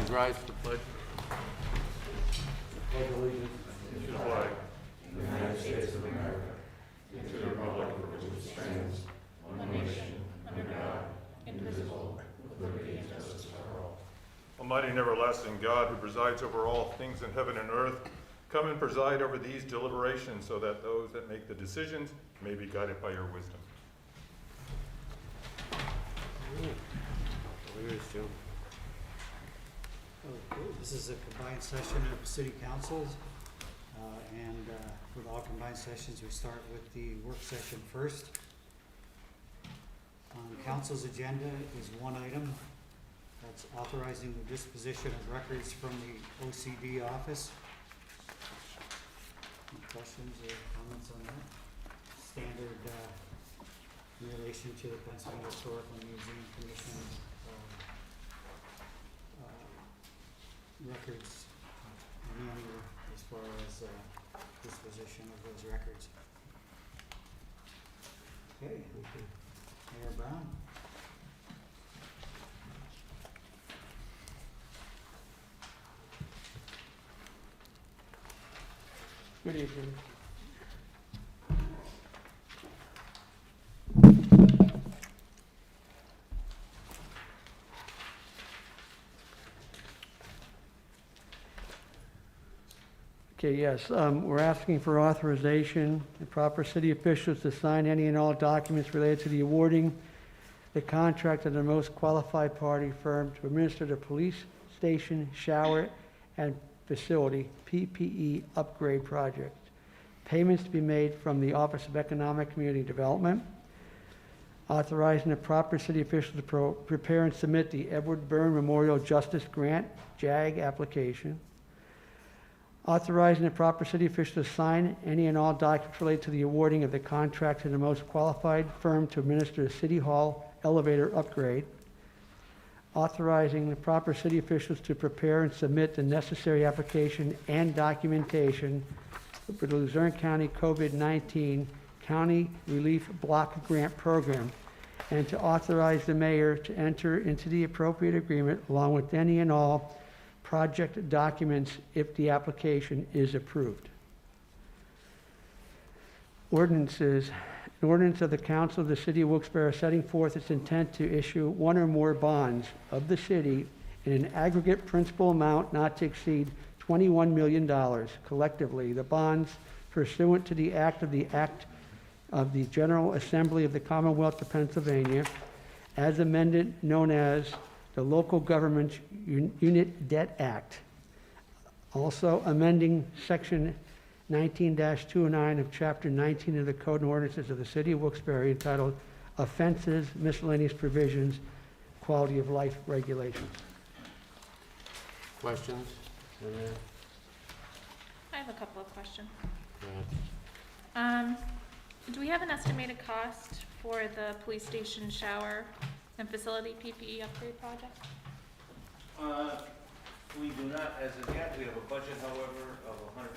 Please rise for the pledge. Pledge allegiance To the flag to the United States of America, and to the republic for which it stands, one nation, under God, indivisible, with liberty and justice for all. Almighty and everlasting God, who presides over all things in heaven and earth, come and preside over these deliberations so that those that make the decisions may be guided by your wisdom. Where is Joe? Okay, this is a combined session of the city councils. And with all combined sessions, we start with the work session first. On council's agenda is one item. That's authorizing the disposition of records from the OCD office. Any questions or comments on that? Standard in relation to the Pennsylvania Historical Museum Commission records manual as far as disposition of those records. Okay, Mayor Brown. Good evening. Okay, yes, we're asking for authorization and proper city officials to sign any and all documents related to the awarding the contract of the most qualified party firm to administer the police station shower and facility PPE upgrade project. Payments to be made from the Office of Economic Community Development. Authorizing the proper city officials to prepare and submit the Edward Byrne Memorial Justice Grant, JAG application. Authorizing the proper city officials to sign any and all documents related to the awarding of the contract to the most qualified firm to administer the City Hall elevator upgrade. Authorizing the proper city officials to prepare and submit the necessary application and documentation for the Luzerne County COVID-19 County Relief Block Grant Program, and to authorize the mayor to enter into the appropriate agreement along with any and all project documents if the application is approved. Ordinances. An ordinance of the Council of the City of Wilkes-Barre setting forth its intent to issue one or more bonds of the city in an aggregate principal amount not to exceed $21 million. Collectively, the bonds pursuant to the Act of the General Assembly of the Commonwealth of Pennsylvania, as amended, known as the Local Government Unit Debt Act. Also amending Section 19-209 of Chapter 19 of the Code and Ordinances of the City of Wilkes-Barre entitled Offenses, Miscellaneous Provisions, Quality of Life Regulations. Questions? I have a couple of questions. Go ahead. Do we have an estimated cost for the police station shower and facility PPE upgrade project? We do not, as of yet. We have a budget, however, of $125,000.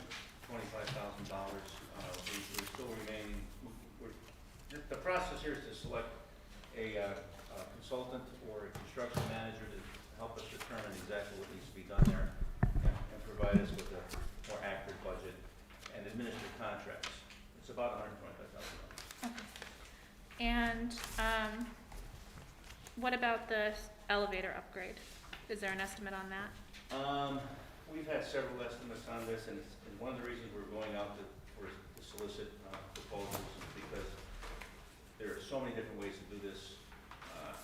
We're still remaining. The process here is to select a consultant or a construction manager to help us determine exactly what needs to be done there and provide us with a more accurate budget and administer contracts. It's about $125,000. Okay. And what about the elevator upgrade? Is there an estimate on that? We've had several estimates on this, and one of the reasons we're going out to solicit proposals is because there are so many different ways to do this.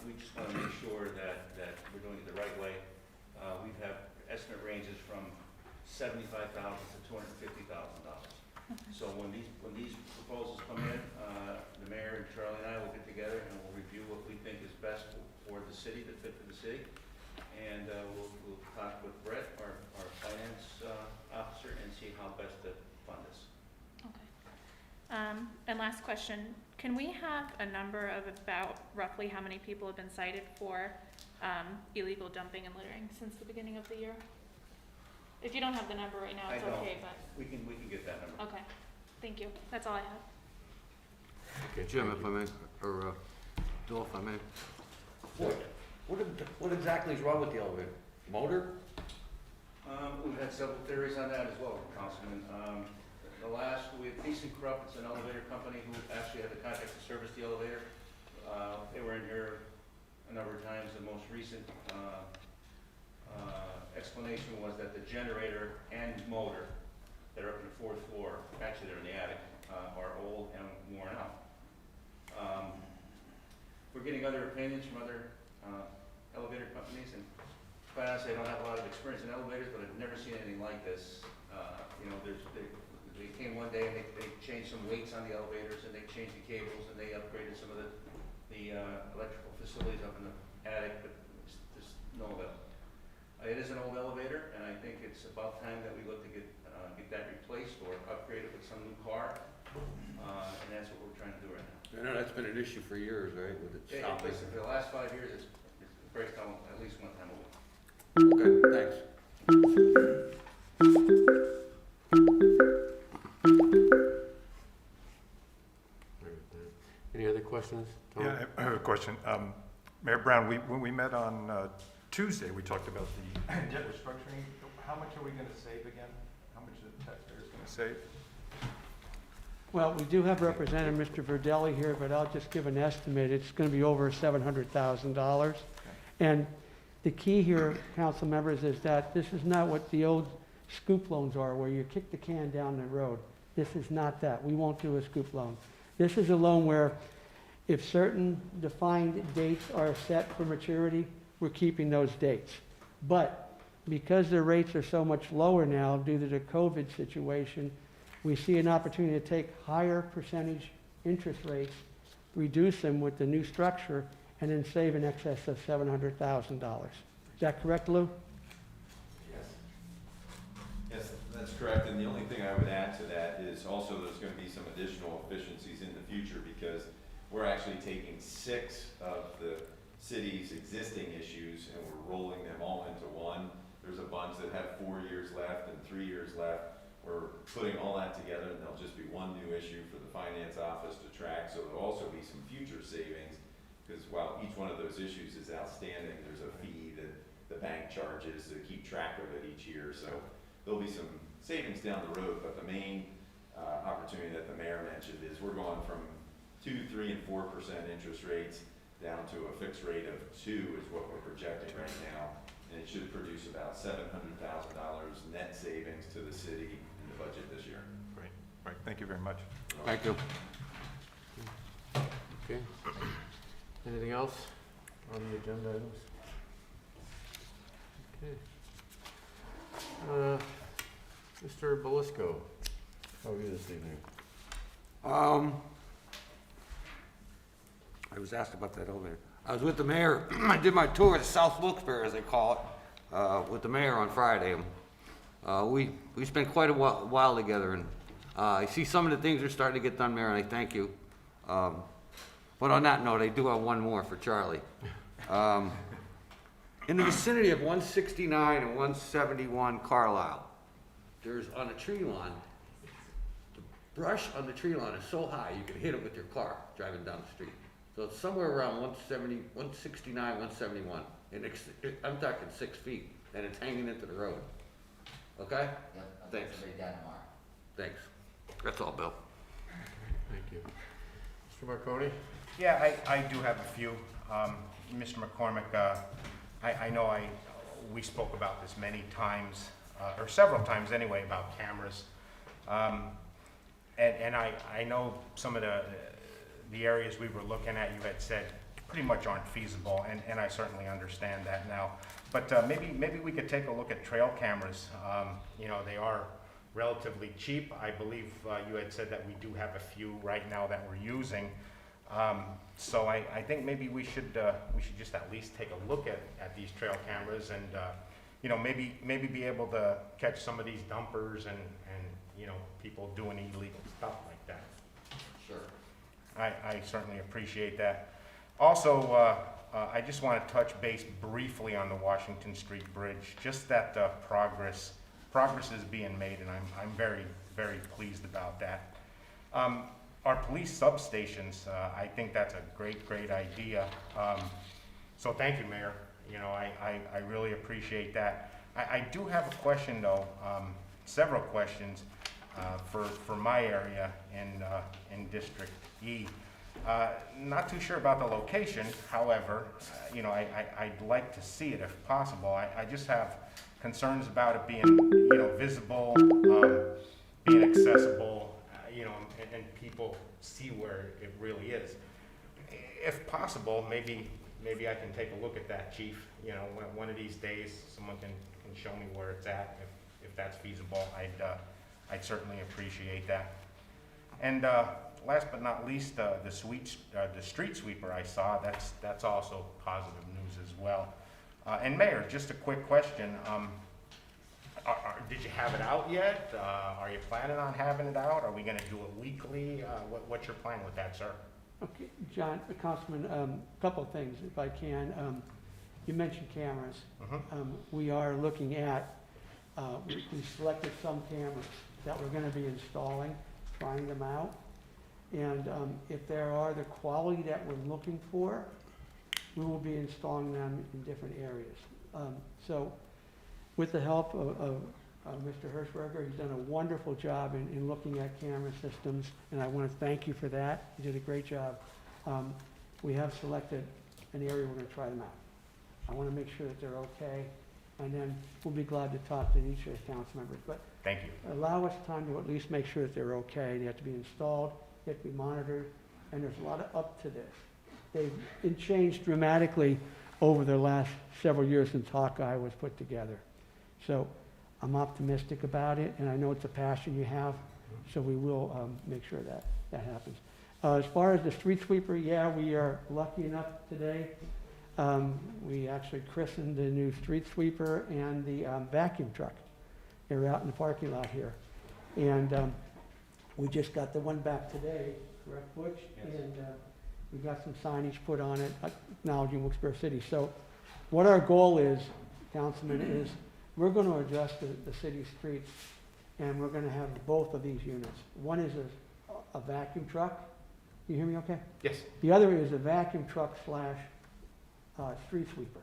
We just want to make sure that we're doing it the right way. We have estimate ranges from $75,000 to $250,000. So when these proposals come in, the mayor and Charlie and I will get together and we'll review what we think is best for the city, that fit for the city. And we'll talk with Brett, our finance officer, and see how best to fund this. Okay. And last question, can we have a number of about roughly how many people have been cited for illegal dumping and littering since the beginning of the year? If you don't have the number right now, it's okay, but. We can get that number. Okay, thank you. That's all I have. Okay, Jim, if I may, or Bill, if I may. What exactly is wrong with the elevator? motor? We've had several theories on that as well, Councilman. We had ThyssenKrupp, it's an elevator company who actually had the contract to service the elevator. They were in here a number of times. The most recent explanation was that the generator and motor that are up in the 4th floor, actually they're in the attic, are old and worn out. We're getting other opinions from other elevator companies, and quite honestly, I don't have a lot of experience in elevators, but I've never seen anything like this. You know, they came one day and they changed some weights on the elevators, and they changed the cables, and they upgraded some of the electrical facilities up in the attic, but there's no avail. It is an old elevator, and I think it's about time that we look to get that replaced or upgraded with some new car, and that's what we're trying to do right now. I know that's been an issue for years, right, with it stopping. Listen, for the last 5 years, it breaks down at least one time a week. Okay, thanks. Any other questions, Tom? Yeah, I have a question. Mayor Brown, when we met on Tuesday, we talked about the debt restructuring. How much are we going to save again? How much are the taxpayers going to save? Well, we do have Representative Mr. Verdelli here, but I'll just give an estimate. It's going to be over $700,000. And the key here, council members, is that this is not what the old scoop loans are, where you kick the can down the road. This is not that. We won't do a scoop loan. This is a loan where if certain defined dates are set for maturity, we're keeping those dates. But because the rates are so much lower now due to the COVID situation, we see an opportunity to take higher percentage interest rates, reduce them with the new structure, and then save in excess of $700,000. Is that correct, Lou? Yes. Yes, that's correct. And the only thing I would add to that is also there's going to be some additional efficiencies in the future, because we're actually taking 6 of the city's existing issues and we're rolling them all into one. There's a bunch that have 4 years left and 3 years left. We're putting all that together, and there'll just be one new issue for the finance office to track. So there'll also be some future savings, because while each one of those issues is outstanding, there's a fee that the bank charges to keep track of it each year. So there'll be some savings down the road, but the main opportunity that the mayor mentioned is we're going from 2, 3, and 4% interest rates down to a fixed rate of 2 is what we're projecting right now. And it should produce about $700,000 net savings to the city in the budget this year. Great. Right. Thank you very much. Thank you. Okay. Anything else on the agenda items? Okay. Mr. Belisco, how are you this evening? I was asked about that elevator. I was with the mayor. I did my tour of South Wilkes-Barre, as they call it, with the mayor on Friday. We spent quite a while together, and I see some of the things are starting to get done, Mayor, and I thank you. But on that note, I do have one more for Charlie. In the vicinity of 169 and 171 Carlisle, there's on a tree lawn, the brush on the tree lawn is so high you can hit it with your car driving down the street. So it's somewhere around 170, 169, 171, and I'm talking 6 feet, and it's hanging into the road. Okay? Yep, I'll Thanks. get somebody down tomorrow. Thanks. That's all, Bill. Thank you. Mr. Marconi? Yeah, I do have a few. Mr. McCormick, I know we spoke about this many times, or several times anyway, about cameras. And I know some of the areas we were looking at, you had said pretty much aren't feasible, and I certainly understand that now. But maybe we could take a look at trail cameras. You know, they are relatively cheap. I believe you had said that we do have a few right now that we're using. So I think maybe we should just at least take a look at these trail cameras, and you know, maybe be able to catch some of these dumpers and you know, people doing illegal stuff like that. Sure. I certainly appreciate that. Also, I just want to touch base briefly on the Washington Street Bridge. Just that progress is being made, and I'm very, very pleased about that. Our police substations, I think that's a great idea. So thank you, Mayor. You know, I really appreciate that. I do have a question though, several questions for my area in District E. Not too sure about the location, however, you know, I'd like to see it if possible. I just have concerns about it being, you know, visible, being accessible, you know, and people see where it really is. If possible, maybe I can take a look at that, Chief. You know, one of these days, someone can show me where it's at. If that's feasible, I'd certainly appreciate that. And last but not least, the street sweeper I saw, that's also positive news as well. And Mayor, just a quick question. Did you have it out yet? Are you planning on having it out? Are we gonna do it weekly? What's your plan with that, sir? Okay, John, Councilman, a couple of things, if I can. You mentioned cameras. We are looking at, we selected some cameras that we're gonna be installing, trying them out. And if there are the quality that we're looking for, we will be installing them in different areas. So with the help of Mr. Hirschberger, he's done a wonderful job in looking at camera systems, and I want to thank you for that. You did a great job. We have selected an area we're going to try them out. I want to make sure that they're okay, and then we'll be glad to talk to each of the council members. But Thank you. allow us time to at least make sure that they're okay. They have to be installed, they have to be monitored, and there's a lot of up to this. They've changed dramatically over the last several years since Hawkeye was put together. So I'm optimistic about it, and I know it's a passion you have, so we will make sure that that happens. As far as the street sweeper, yeah, we are lucky enough today. We actually christened the new street sweeper and the vacuum truck. They're out in the parking lot here. And we just got the one back today, correct, Butch? Yes. And we got some signage put on it acknowledging Wilkes-Barre City. So what our goal is, Councilman, is we're going to address the city streets, and we're going to have both of these units. One is a vacuum truck. You hear me okay? Yes. The other is a vacuum truck slash street sweeper.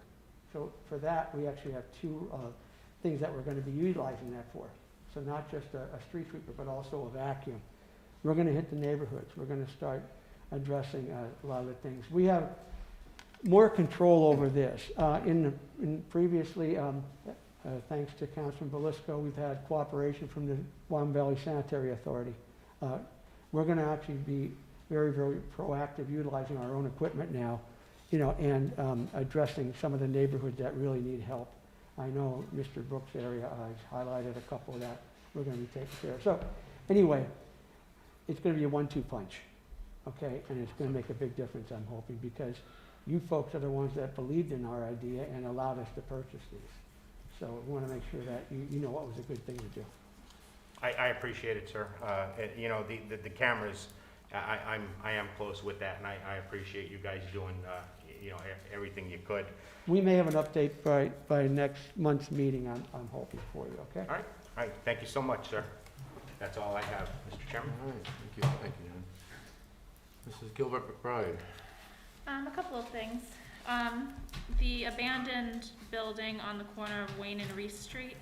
So for that, we actually have two things that we're going to be utilizing that for. So not just a street sweeper, but also a vacuum. We're going to hit the neighborhoods. We're going to start addressing a lot of the things. We have more control over this. Previously, thanks to Councilman Belisco, we've had cooperation from the Wyoming Valley Sanitary Authority. We're going to actually be very, very proactive, utilizing our own equipment now, you know, and addressing some of the neighborhoods that really need help. I know Mr. Brooks' area has highlighted a couple that we're going to be taking care of. So anyway, it's going to be a 1-2 punch, okay? And it's going to make a big difference, I'm hoping, because you folks are the ones that believed in our idea and allowed us to purchase these. So we want to make sure that you know what was a good thing to do. I appreciate it, sir. You know, the cameras, I am close with that, and I appreciate you guys doing, you know, everything you could. We may have an update by next month's meeting, I'm hoping for you, okay? All right, thank you so much, sir. That's all I have, Mr. Chairman. All right, thank you, John. Mrs. Gilbert McBride. A couple of things. The abandoned building on the corner of Wayne and Reese Street,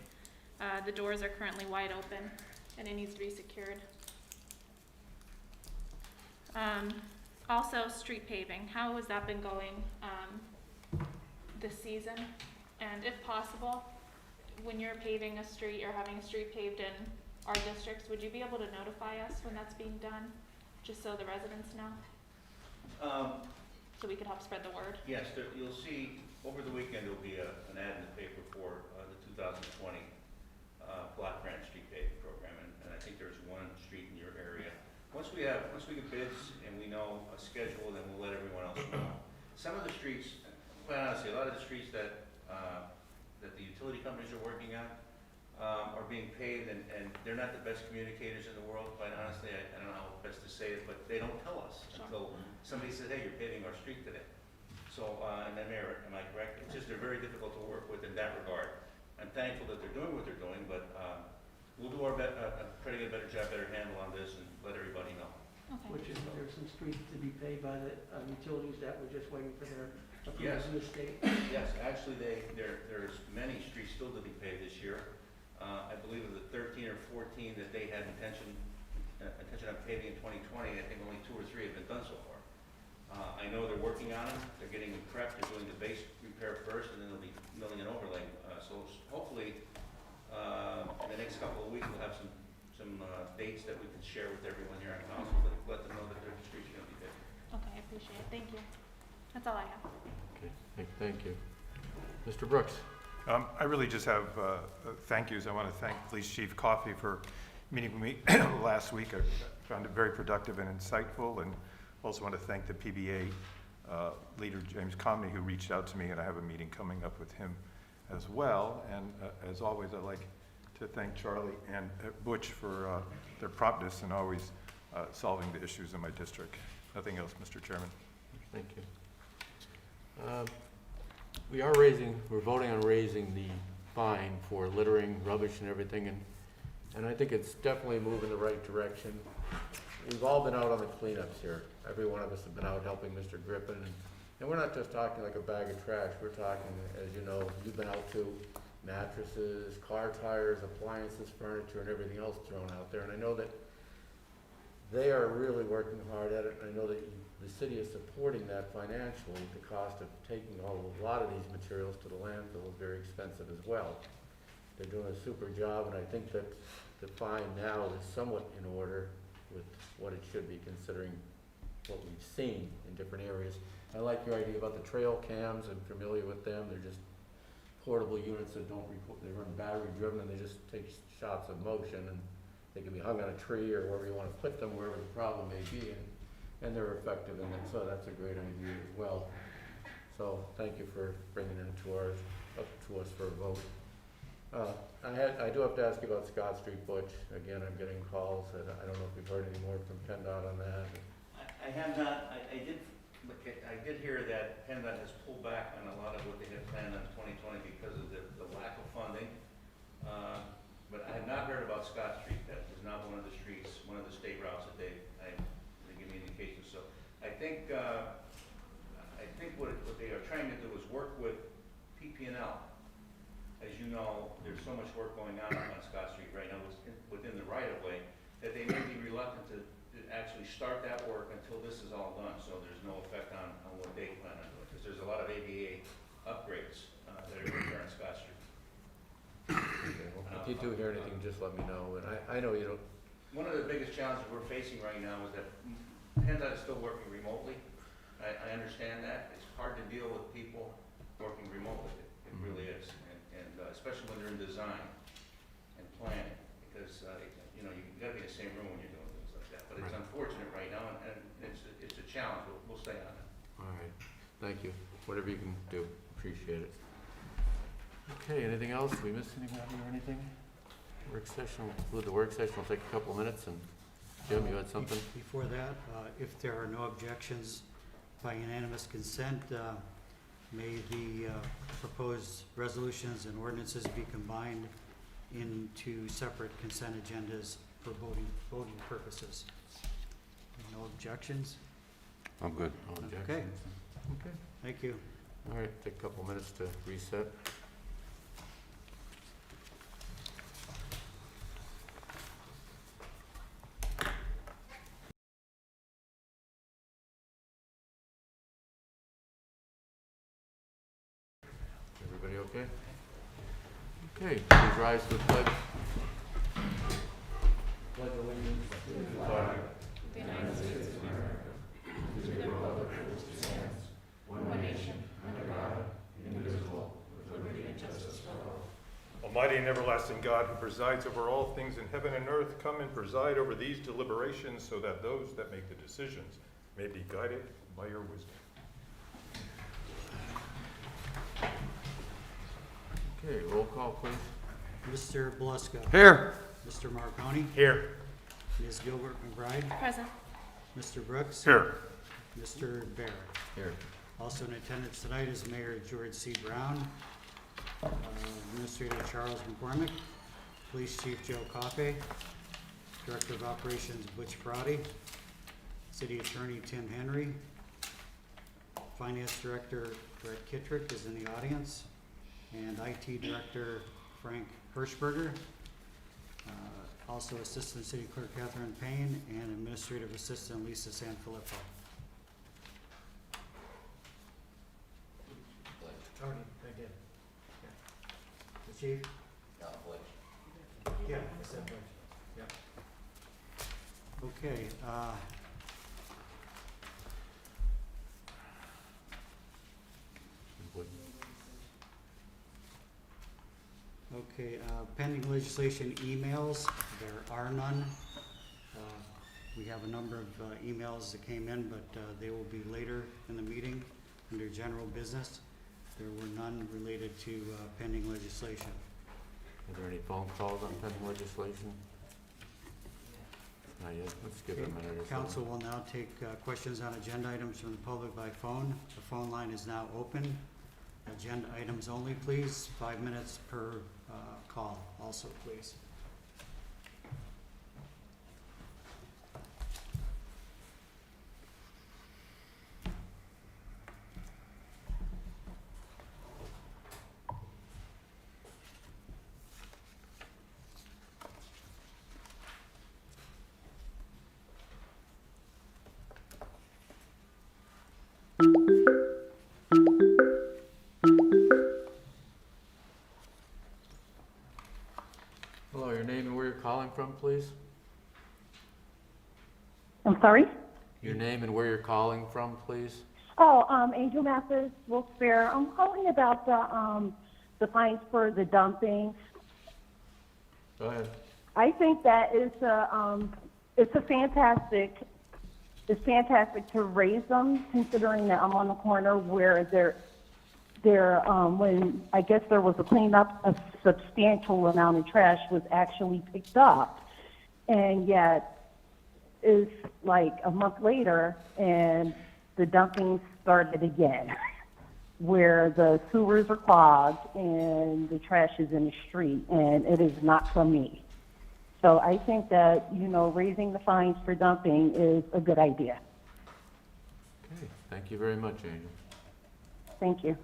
the doors are currently wide open and it needs to be secured. Also, street paving, how has that been going this season? And if possible, when you're paving a street or having a street paved in our districts, would you be able to notify us when that's being done, just so the residents know? So we could help spread the word? Yes, you'll see, over the weekend, there'll be an ad in the paper for the 2020 block grant street paving program, and I think there's one street in your area. Once we get bids and we know a schedule, then we'll let everyone else know. Some of the streets, quite honestly, a lot of the streets that the utility companies are working on are being paved, and they're not the best communicators in the world, quite honestly. I don't know how best to say it, but they don't tell us until somebody says, hey, you're paving our street today. So, and then Mayor, am I correct? It's just they're very difficult to work with in that regard. I'm thankful that they're doing what they're doing, but we'll do our try to get a better job, better handle on this, and let everybody know. Okay. Which is, there's some streets to be paved by the utilities that we're just waiting for their Yes. Yes, actually, there's many streets still to be paved this year. I believe of the 13 or 14 that they had intention of paving in 2020, I think only 2 or 3 have been done so far. I know they're working on them, they're getting them prepped, they're doing the base repair first, and then they'll be milling and overlaying. So hopefully, in the next couple of weeks, we'll have some dates that we can share with everyone here on council, but let them know that their streets are gonna be paved. Okay, I appreciate it. Thank you. That's all I have. Okay, thank you. Mr. Brooks? I really just have thank yous. I want to thank Police Chief Coffey for meeting with me last week. I found it very productive and insightful, and also want to thank the PBA leader, James Comney, who reached out to me, and I have a meeting coming up with him as well. And as always, I'd like to thank Charlie and Butch for their promptness and always solving the issues in my district. Nothing else, Mr. Chairman. Thank you. We're voting on raising the fine for littering, rubbish and everything, and I think it's definitely moving in the right direction. We've all been out on the cleanups here. Every one of us have been out helping Mr. Griffin, and we're not just talking like a bag of trash. We're talking, as you know, you've been out too, mattresses, car tires, appliances, furniture, and everything else thrown out there. And I know that they are really working hard at it. I know that the city is supporting that financially. The cost of taking a lot of these materials to the landfill is very expensive as well. They're doing a super job, and I think that the fine now is somewhat in order with what it should be, considering what we've seen in different areas. I like your idea about the trail cams. I'm familiar with them. They're just portable units that don't record, they run battery driven, and they just take shots of motion, and they can be hung on a tree or wherever you want to put them, wherever the problem may be, and they're effective, and so that's a great idea as well. So thank you for bringing it up to us for a vote. I do have to ask you about Scott Street, Butch. Again, I'm getting calls, and I don't know if you've heard any more from PennDOT on that. I have not, I did hear that PennDOT has pulled back on a lot of what they had planned on 2020 because of the lack of funding. But I have not heard about Scott Street. That is not one of the streets, one of the state routes that they give me indications. So I think what they are trying to do is work with PP&L. As you know, there's so much work going on Scott Street right now within the right of way that they may be reluctant to actually start that work until this is all done. So there's no effect on what they plan on doing, because there's a lot of ADA upgrades that are going to occur on Scott Street. Okay, well, if you do hear anything, just let me know. And I know you don't. One of the biggest challenges we're facing right now is that PennDOT is still working remotely. I understand that. It's hard to deal with people working remotely. It really is. And especially when they're in design and planning, because you got to be in the same room when you're doing things like that. But it's unfortunate right now, and it's a challenge. We'll stay on it. All right, thank you. Whatever you can do, appreciate it. Okay, anything else? Did we miss anybody or anything? Work session, the work session will take a couple minutes, and Jim, you had something? Before that, if there are no objections, by unanimous consent, may the proposed resolutions and ordinances be combined into separate consent agendas for voting purposes. No objections? I'm good. No objections. Okay. Okay. Thank you. All right, take a couple minutes to reset. Everybody okay? Okay, please rise to the pledge. Pledge allegiance to the flag The United States of America, to the republic for which it stands, one nation, under God, indivisible, with liberty and justice for all. Almighty and everlasting God, who presides over all things in heaven and earth, come and preside over these deliberations so that those that make the decisions may be guided by your wisdom. Okay, roll call, please. Mr. Beluska. Here. Mr. Marconi. Here. Ms. Gilbert McBride. Present. Mr. Brooks. Here. Mr. Bear. Here. Also in attendance tonight is Mayor George C. Brown, Administrator Charles McCormick, Police Chief Joe Coffey, Director of Operations Butch Brody, City Attorney Tim Henry, Finance Director Brett Kittrick is in the audience, and IT Director Frank Hirschberger. Also Assistant City Clerk Catherine Payne and Administrative Assistant Lisa Sanfilippo. Tony, I did. The chief? Yeah, I said Blake. Yeah. Okay, pending legislation emails, there are none. We have a number of emails that came in, but they will be later in the meeting under general business. There were none related to pending legislation. Are there any phone calls on pending legislation? Not yet. Let's give it a minute or so. Council will now take questions on agenda items from the public by phone. The phone line is now open. Agenda items only, please. 5 minutes per call also, please. Hello, your name and where you're calling from, please? I'm sorry? Your name and where you're calling from, please? Oh, Angel Mathis, Wilkes-Barre. I'm calling about the fines for the dumping. Go ahead. I think that is it's fantastic to raise them, considering that I'm on the corner where when I guess there was a cleanup, a substantial amount of trash was actually picked up, and yet it's like a month later and the dumping started again, where the sewers are clogged and the trash is in the street, and it is not for me. So I think that, raising the fines for dumping is a good idea. Okay, thank you very much, Angel. Thank you.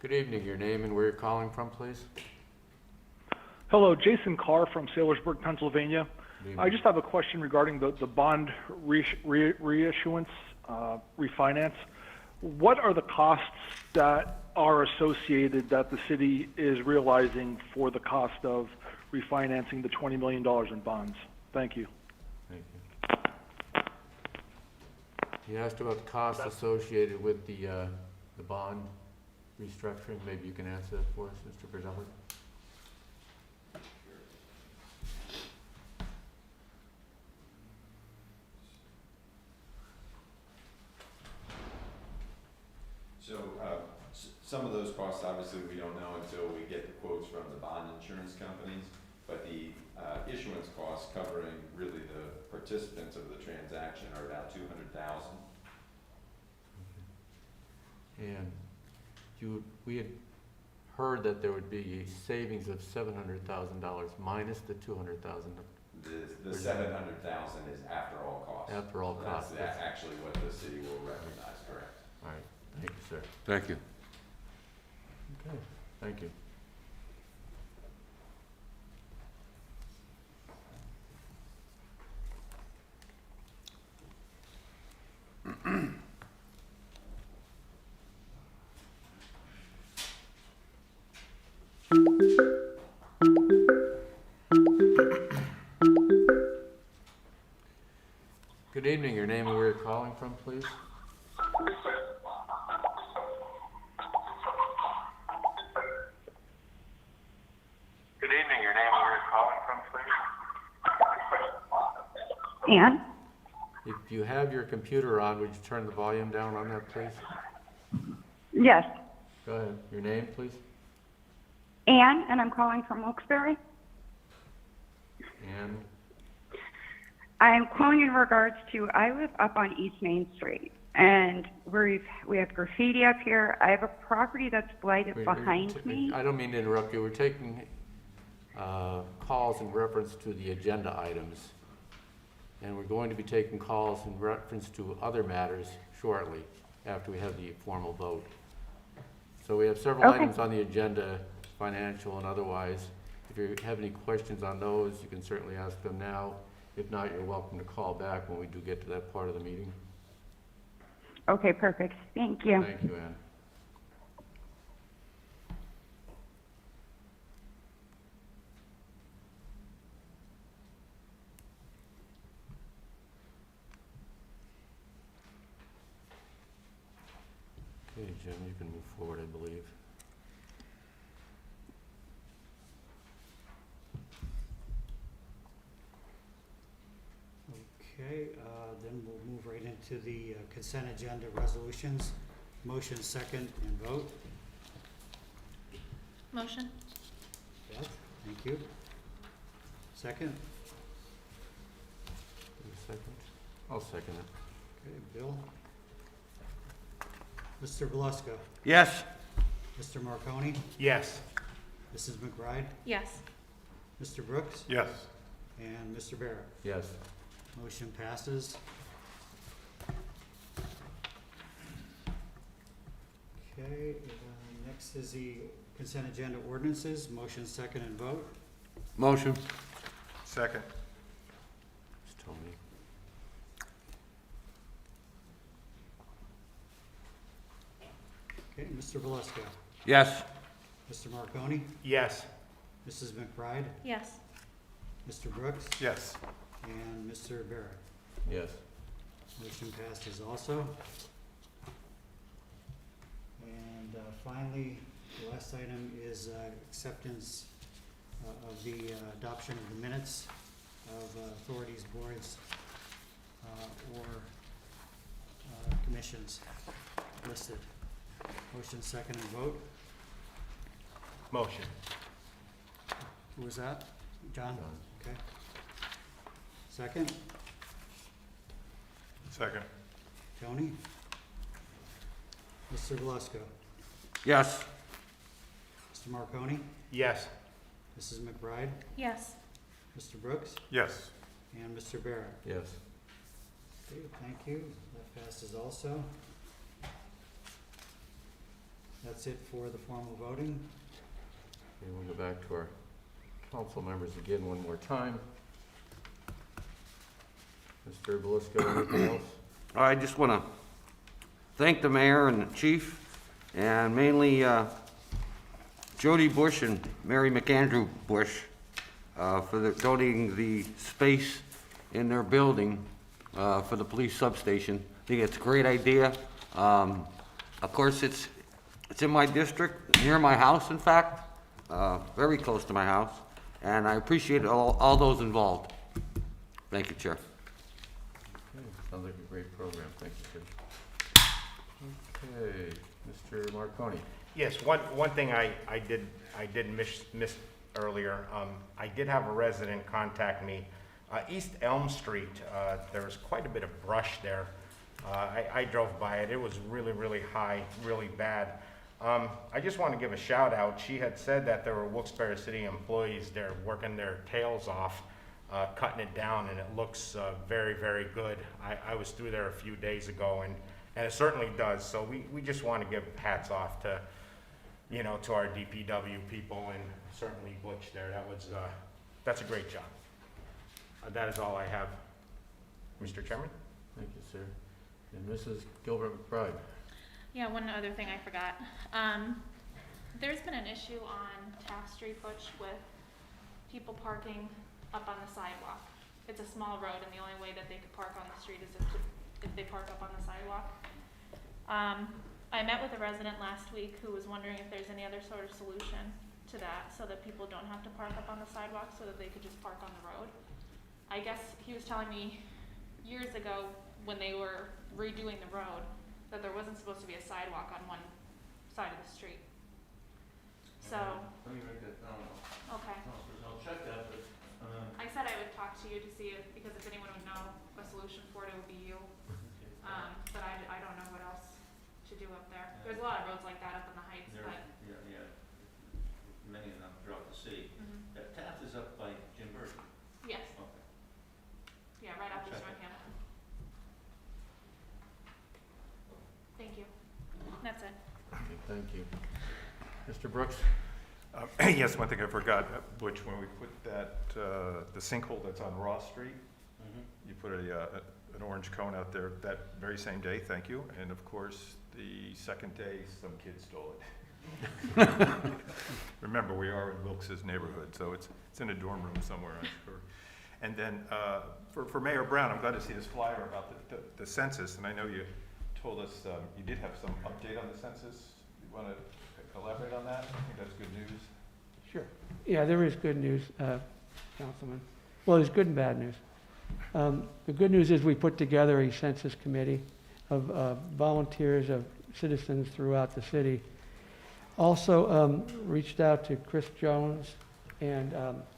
Good evening, your name and where you're calling from, please? Hello, Jason Carr from Saylorsburg, Pennsylvania. Good evening. I just have a question regarding the bond reissuance, refinance. What are the costs that are associated that the city is realizing for the cost of refinancing the $20 million in bonds? Thank you. Thank you. You asked about the costs associated with the bond restructuring. Maybe you can answer that for us, Mr. Brzezowicz. So, some of those costs, obviously, we don't know until we get the quotes from the bond insurance companies, but the issuance costs covering really the participants of the transaction are about $200,000. And we had heard that there would be a savings of $700,000 minus the $200,000. The $700,000 is after all costs. After all So costs. that's actually what the city will recognize, correct? All right, thank you, sir. Thank you. Okay, thank you. Good evening, your name and where you're calling from, please? Good evening, your name and where you're calling from, please? Ann? If you have your computer on, would you turn the volume down on that, please? Yes. Go ahead. Your name, please? Ann, and I'm calling from Wilkes-Barre. And I'm calling in regards to, I live up on East Main Street, and we have graffiti up here. I have a property that's blighted behind me. I don't mean to interrupt you. We're taking calls in reference to the agenda items. And we're going to be taking calls in reference to other matters shortly, after we have the formal vote. So we have several Okay. items on the agenda, financial and otherwise. If you have any questions on those, you can certainly ask them now. If not, you're welcome to call back when we do get to that part of the meeting. Okay, perfect. Thank you. Thank you, Ann. Okay, Jim, you can move forward, I believe. Okay, then we'll move right into the consent agenda resolutions. Motion, second, and vote. Motion? Beth, thank you. Second? Give me a second. I'll second it. Okay, Bill? Mr. Beluska? Yes. Mr. Marconi? Yes. Mrs. McBride? Yes. Mr. Brooks? Yes. And Mr. Barrett? Yes. Motion passes. Okay, next is the consent agenda ordinances. Motion, second, and vote. Motion. Second. It's Tony. Okay, Mr. Beluska? Yes. Mr. Marconi? Yes. Mrs. McBride? Yes. Mr. Brooks? Yes. And Mr. Barrett? Yes. Motion passes also. And finally, the last item is acceptance of the adoption of the minutes of authorities, boards, or commissions listed. Motion, second, and vote. Motion. Who was that? John? John. Okay. Second? Second. Tony? Mr. Beluska? Yes. Mr. Marconi? Yes. Mrs. McBride? Yes. Mr. Brooks? Yes. And Mr. Barrett? Yes. Okay, thank you. That passes also. That's it for the formal voting. Okay, we'll go back to our council members again one more time. Mr. Beluska, anything else? I just want to thank the mayor and the chief, and mainly Jody Bush and Mary McAndrew Bush for donating the space in their building for the police substation. I think it's a great idea. Of course, it's in my district, near my house, in fact, very close to my house, and I appreciate all those involved. Thank you, Chair. Okay, sounds like a great program. Thank you, Chris. Okay, Mr. Marconi. Yes, one thing I did miss earlier, I did have a resident contact me. East Elm Street, there was quite a bit of brush there. I drove by it. It was really high, really bad. I just want to give a shout out. She had said that there were Wilkes-Barre City employees there working their tails off, cutting it down, and it looks very good. I was through there a few days ago, and it certainly does. So we just want to give hats off to, to our DPW people, and certainly Butch there. That's a great job. That is all I have, Mr. Chairman. Thank you, sir. And Mrs. Gilbert McBride. Yeah, one other thing I forgot. There's been an issue on Taft Street, Butch, with people parking up on the sidewalk. It's a small road, and the only way that they could park on the street is if they park up on the sidewalk. I met with a resident last week who was wondering if there's any other sort of solution to that, so that people don't have to park up on the sidewalk, so that they could just park on the road. I guess he was telling me years ago, when they were redoing the road, that there wasn't supposed to be a sidewalk on one side of the street. So. Let me write that down. Okay. I'll check that, but I said I would talk to you to see if, because if anyone would know a solution for it, it would be you. But I don't know what else to do up there. There's a lot of roads like that up in the heights, There, but. yeah, many of them throughout the city. Mhm. That Taft is up by Jim Burke. Yes, Okay. yeah, right after Check it. Northampton. Thank you. That's it. Okay, thank you. Mr. Brooks? Yes, one thing I forgot, Butch, when we put that, the sinkhole that's on Ross Street, you put an orange cone out there that very same day, thank you. And of course, the second day, some kid stole it. Remember, we are in Wilkes' neighborhood, so it's in a dorm room somewhere, I'm sure. And then for Mayor Brown, I'm glad to see this flyer about the census, and I know you told us you did have some update on the census. You want to elaborate on that? I think that's good news. Sure. Yeah, there is good news, Councilman. Well, there's good and bad news. The good news is we put together a census committee of volunteers, of citizens throughout the city. Also reached out to Chris Jones and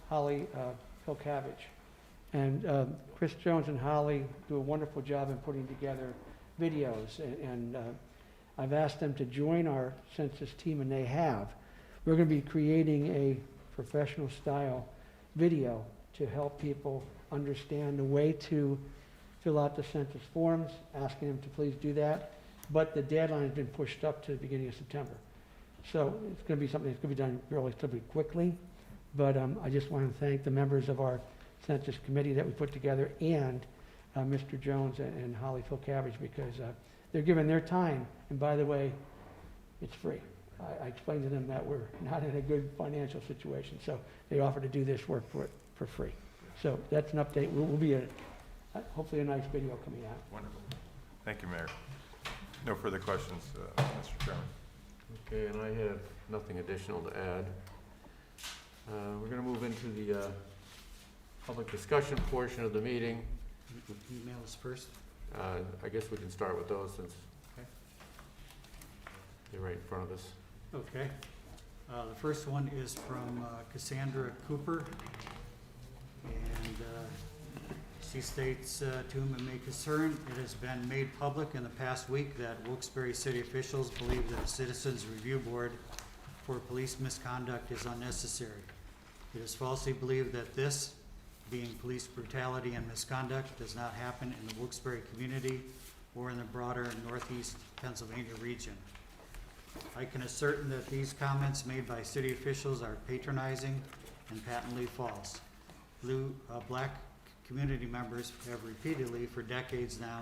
Holly Filkavich. And Chris Jones and Holly do a wonderful job in putting together videos. And I've asked them to join our census team, and they have. We're going to be creating a professional style video to help people understand the way to fill out the census forms, asking them to please do that. But the deadline has been pushed up to the beginning of September. So it's going to be something that's going to be done relatively quickly. But I just want to thank the members of our census committee that we put together, and Mr. Jones and Holly Filkavich, because they're giving their time. And by the way, it's free. I explained to them that we're not in a good financial situation, so they offered to do this work for free. So that's an update. Will be hopefully a nice video coming out. Wonderful. Thank you, Mayor. No further questions, Mr. Chairman. Okay, and I have nothing additional to add. We're going to move into the public discussion portion of the meeting. Emails first. I guess we can start with those since they're right in front of us. Okay. The first one is from Cassandra Cooper. And she states, to whom it may concern, it has been made public in the past week that Wilkes-Barre city officials believe that a citizens review board for police misconduct is unnecessary. It is falsely believed that this, being police brutality and misconduct, does not happen in the Wilkes-Barre community or in the broader Northeast Pennsylvania region. I can assert that these comments made by city officials are patronizing and patently false. Black community members have repeatedly, for decades now,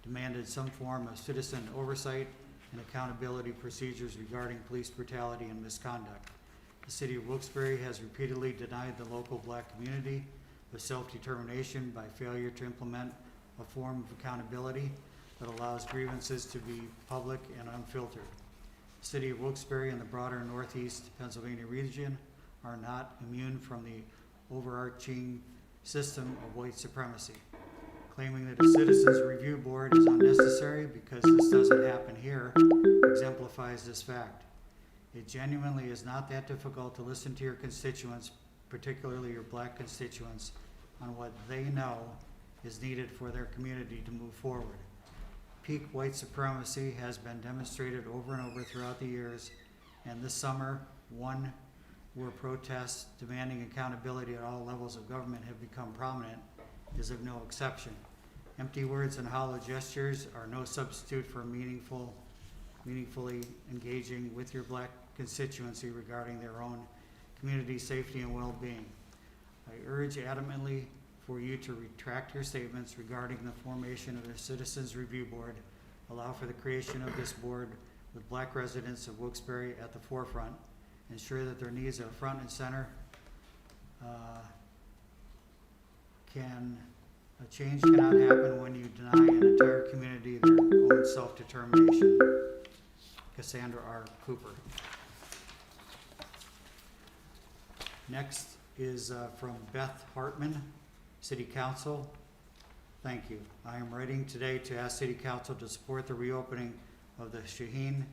demanded some form of citizen oversight and accountability procedures regarding police brutality and misconduct. The city of Wilkes-Barre has repeatedly denied the local black community of self-determination by failure to implement a form of accountability that allows grievances to be public and unfiltered. The city of Wilkes-Barre and the broader Northeast Pennsylvania region are not immune from the overarching system of white supremacy. Claiming that a citizens review board is unnecessary because this doesn't happen here exemplifies this fact. It genuinely is not that difficult to listen to your constituents, particularly your black constituents, on what they know is needed for their community to move forward. Peak white supremacy has been demonstrated over and over throughout the years, and this summer, one where protests demanding accountability at all levels of government have become prominent is of no exception. Empty words and hollow gestures are no substitute for meaningfully engaging with your black constituency regarding their own community safety and well-being. I urge adamantly for you to retract your statements regarding the formation of the Citizens Review Board, allow for the creation of this board with black residents of Wilkes-Barre at the forefront, ensure that their needs are front and center. A change cannot happen when you deny an entire community their own self-determination. Cassandra R. Cooper. Next is from Beth Hartman, City Council. Thank you. I am writing today to ask City Council to support the reopening of the Shaheen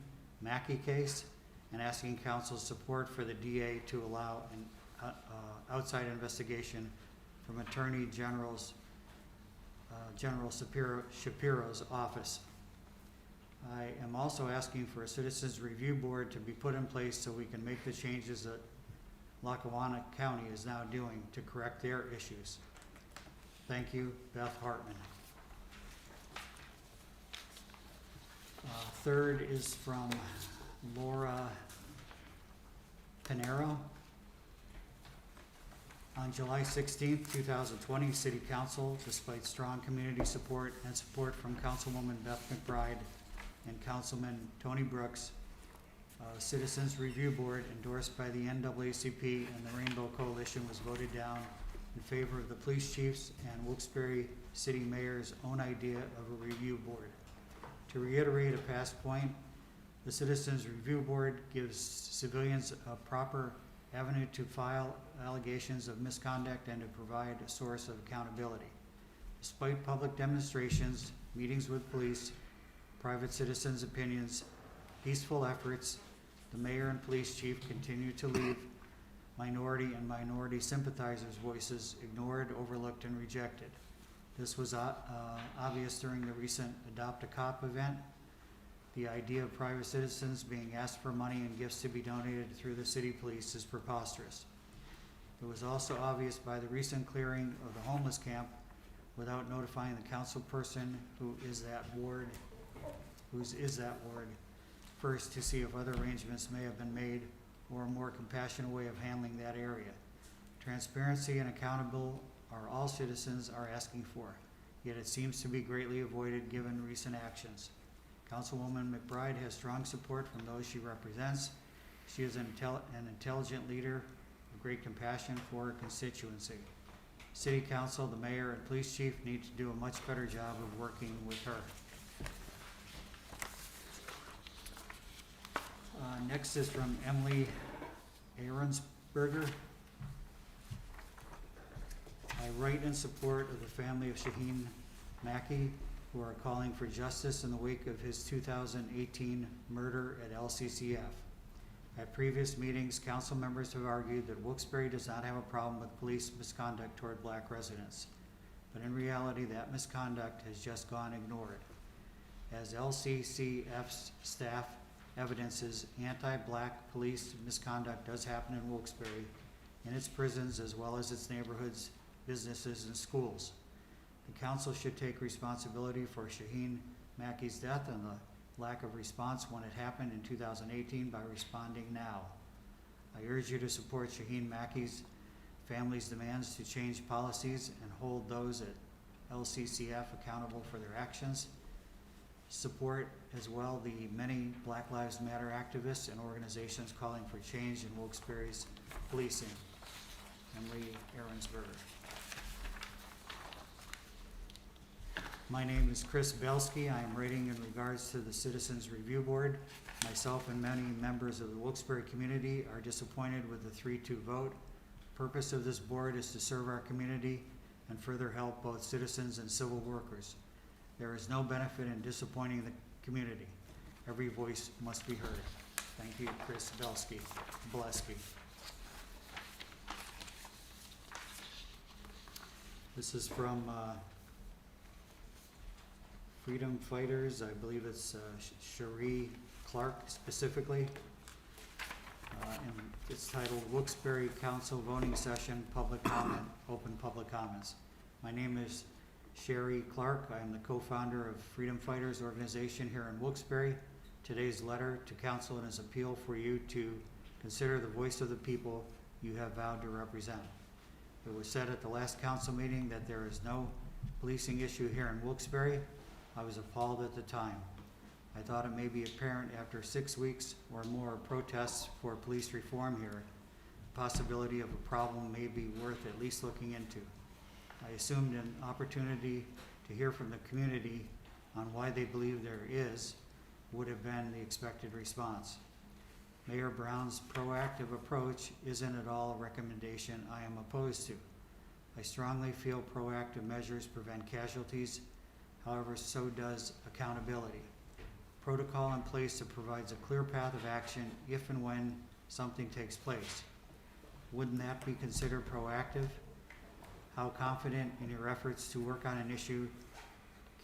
Mackey case and asking Council's support for the DA to allow an outside investigation from Attorney General's, General Shapiro's office. I am also asking for a Citizens Review Board to be put in place so we can make the changes that Lackawanna County is now doing to correct their issues. Thank you, Beth Hartman. Third is from Laura Panero. On July 16th, 2020, City Council, despite strong community support and support from Councilwoman Beth McBride and Councilman Tony Brooks, Citizens Review Board endorsed by the NAACP and the Rainbow Coalition was voted down in favor of the police chief's and Wilkes-Barre City Mayor's own idea of a review board. To reiterate a past point, the Citizens Review Board gives civilians a proper avenue to file allegations of misconduct and to provide a source of accountability. Despite public demonstrations, meetings with police, private citizens' opinions, peaceful efforts, the mayor and police chief continue to leave minority and minority sympathizers' voices ignored, overlooked, and rejected. This was obvious during the recent Adopt a Cop event. The idea of private citizens being asked for money and gifts to be donated through the city police is preposterous. It was also obvious by the recent clearing of the homeless camp without notifying the council person whose is that ward first to see if other arrangements may have been made or a more compassionate way of handling that area. Transparency and accountable are all citizens are asking for, yet it seems to be greatly avoided given recent actions. Councilwoman McBride has strong support from those she represents. She is an intelligent leader of great compassion for her constituency. City Council, the mayor, and police chief need to do a much better job of working with her. Next is from Emily Ahrensberger. I write in support of the family of Shaheen Mackey, who are calling for justice in the wake of his 2018 murder at LCCF. At previous meetings, council members have argued that Wilkes-Barre does not have a problem with police misconduct toward black residents. But in reality, that misconduct has just gone ignored. As LCCF's staff evidences, anti-black police misconduct does happen in Wilkes-Barre, in its prisons as well as its neighborhoods, businesses, and schools. The council should take responsibility for Shaheen Mackey's death and the lack of response when it happened in 2018 by responding now. I urge you to support Shaheen Mackey's family's demands to change policies and hold those at LCCF accountable for their actions. Support as well the many Black Lives Matter activists and organizations calling for change in Wilkes-Barre's policing. Emily Ahrensberger. My name is Chris Belsky. I am writing in regards to the Citizens Review Board. Myself and many members of the Wilkes-Barre community are disappointed with the 3-2 vote. The purpose of this board is to serve our community and further help both citizens and civil workers. There is no benefit in disappointing the community. Every voice must be heard. Thank you, Chris Belsky. This is from Freedom Fighters. I believe it's Cherie Clark specifically. And it's titled Wilkes-Barre Council Voting Session, Public Comment, Open Public Comments. My name is Cherie Clark. I am the co-founder of Freedom Fighters organization here in Wilkes-Barre. Today's letter to council is an appeal for you to consider the voice of the people you have vowed to represent. It was said at the last council meeting that there is no policing issue here in Wilkes-Barre. I was appalled at the time. I thought it may be apparent after 6 weeks or more of protests for police reform here, the possibility of a problem may be worth at least looking into. I assumed an opportunity to hear from the community on why they believe there is would have been the expected response. Mayor Brown's proactive approach isn't at all a recommendation I am opposed to. I strongly feel proactive measures prevent casualties. However, so does accountability. Protocol in place that provides a clear path of action if and when something takes place. Wouldn't that be considered proactive? How confident in your efforts to work on an issue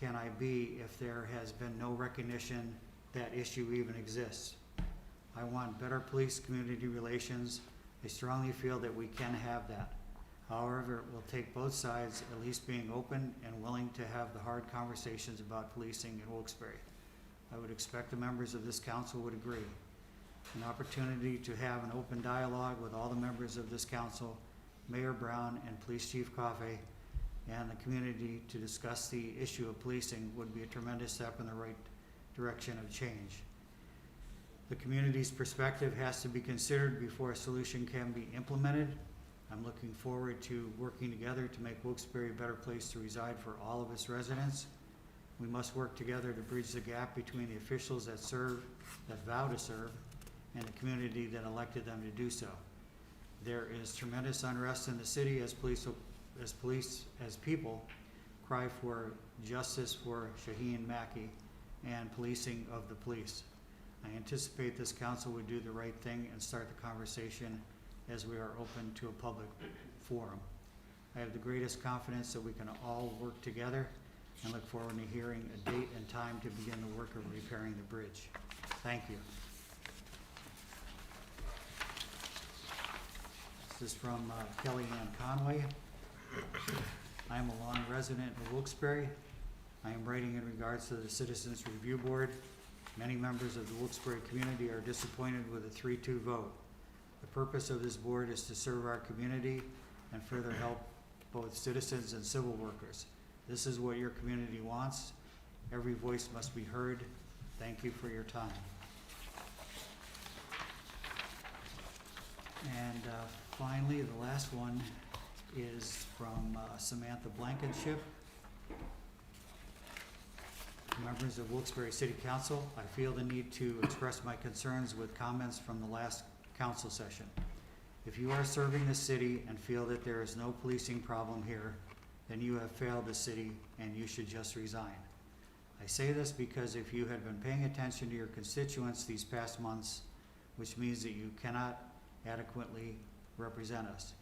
can I be if there has been no recognition that issue even exists? I want better police-community relations. I strongly feel that we can have that. However, it will take both sides at least being open and willing to have the hard conversations about policing in Wilkes-Barre. I would expect the members of this council would agree. An opportunity to have an open dialogue with all the members of this council, Mayor Brown and Police Chief Coffey, and the community to discuss the issue of policing would be a tremendous step in the right direction of change. The community's perspective has to be considered before a solution can be implemented. I'm looking forward to working together to make Wilkes-Barre a better place to reside for all of its residents. We must work together to bridge the gap between the officials that vow to serve, and the community that elected them to do so. There is tremendous unrest in the city as people cry for justice for Shaheen Mackey and policing of the police. I anticipate this council would do the right thing and start the conversation as we are open to a public forum. I have the greatest confidence that we can all work together and look forward to hearing a date and time to begin the work of repairing the bridge. Thank you. This is from Kellyanne Conway. I am a long resident of Wilkes-Barre. I am writing in regards to the Citizens Review Board. Many members of the Wilkes-Barre community are disappointed with a 3-2 vote. The purpose of this board is to serve our community and further help both citizens and civil workers. This is what your community wants. Every voice must be heard. Thank you for your time. And finally, the last one is from Samantha Blankenship. Members of Wilkes-Barre City Council, I feel the need to express my concerns with comments from the last council session. If you are serving the city and feel that there is no policing problem here, then you have failed the city and you should just resign. I say this because if you had been paying attention to your constituents these past months, which means that you cannot adequately represent us.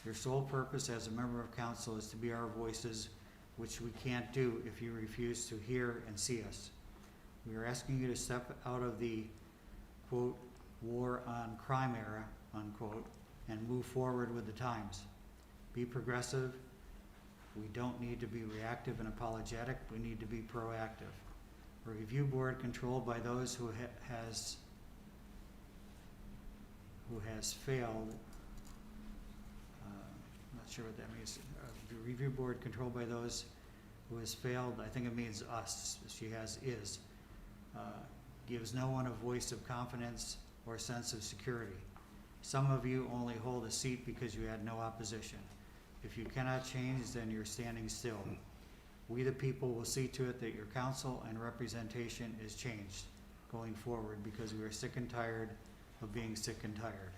Your sole purpose as a member of council is to be our voices, which we can't do if you refuse to hear and see us. We are asking you to step out of the, quote, war on crime era, unquote, and move forward with the times. Be progressive. We don't need to be reactive and apologetic. We need to be proactive. A review board controlled by those who has failed. I'm not sure what that means. The review board controlled by those who has failed, I think it means us, gives no one a voice of confidence or sense of security. Some of you only hold a seat because you had no opposition. If you cannot change, then you're standing still. We the people will see to it that your council and representation is changed going forward because we are sick and tired of being sick and tired.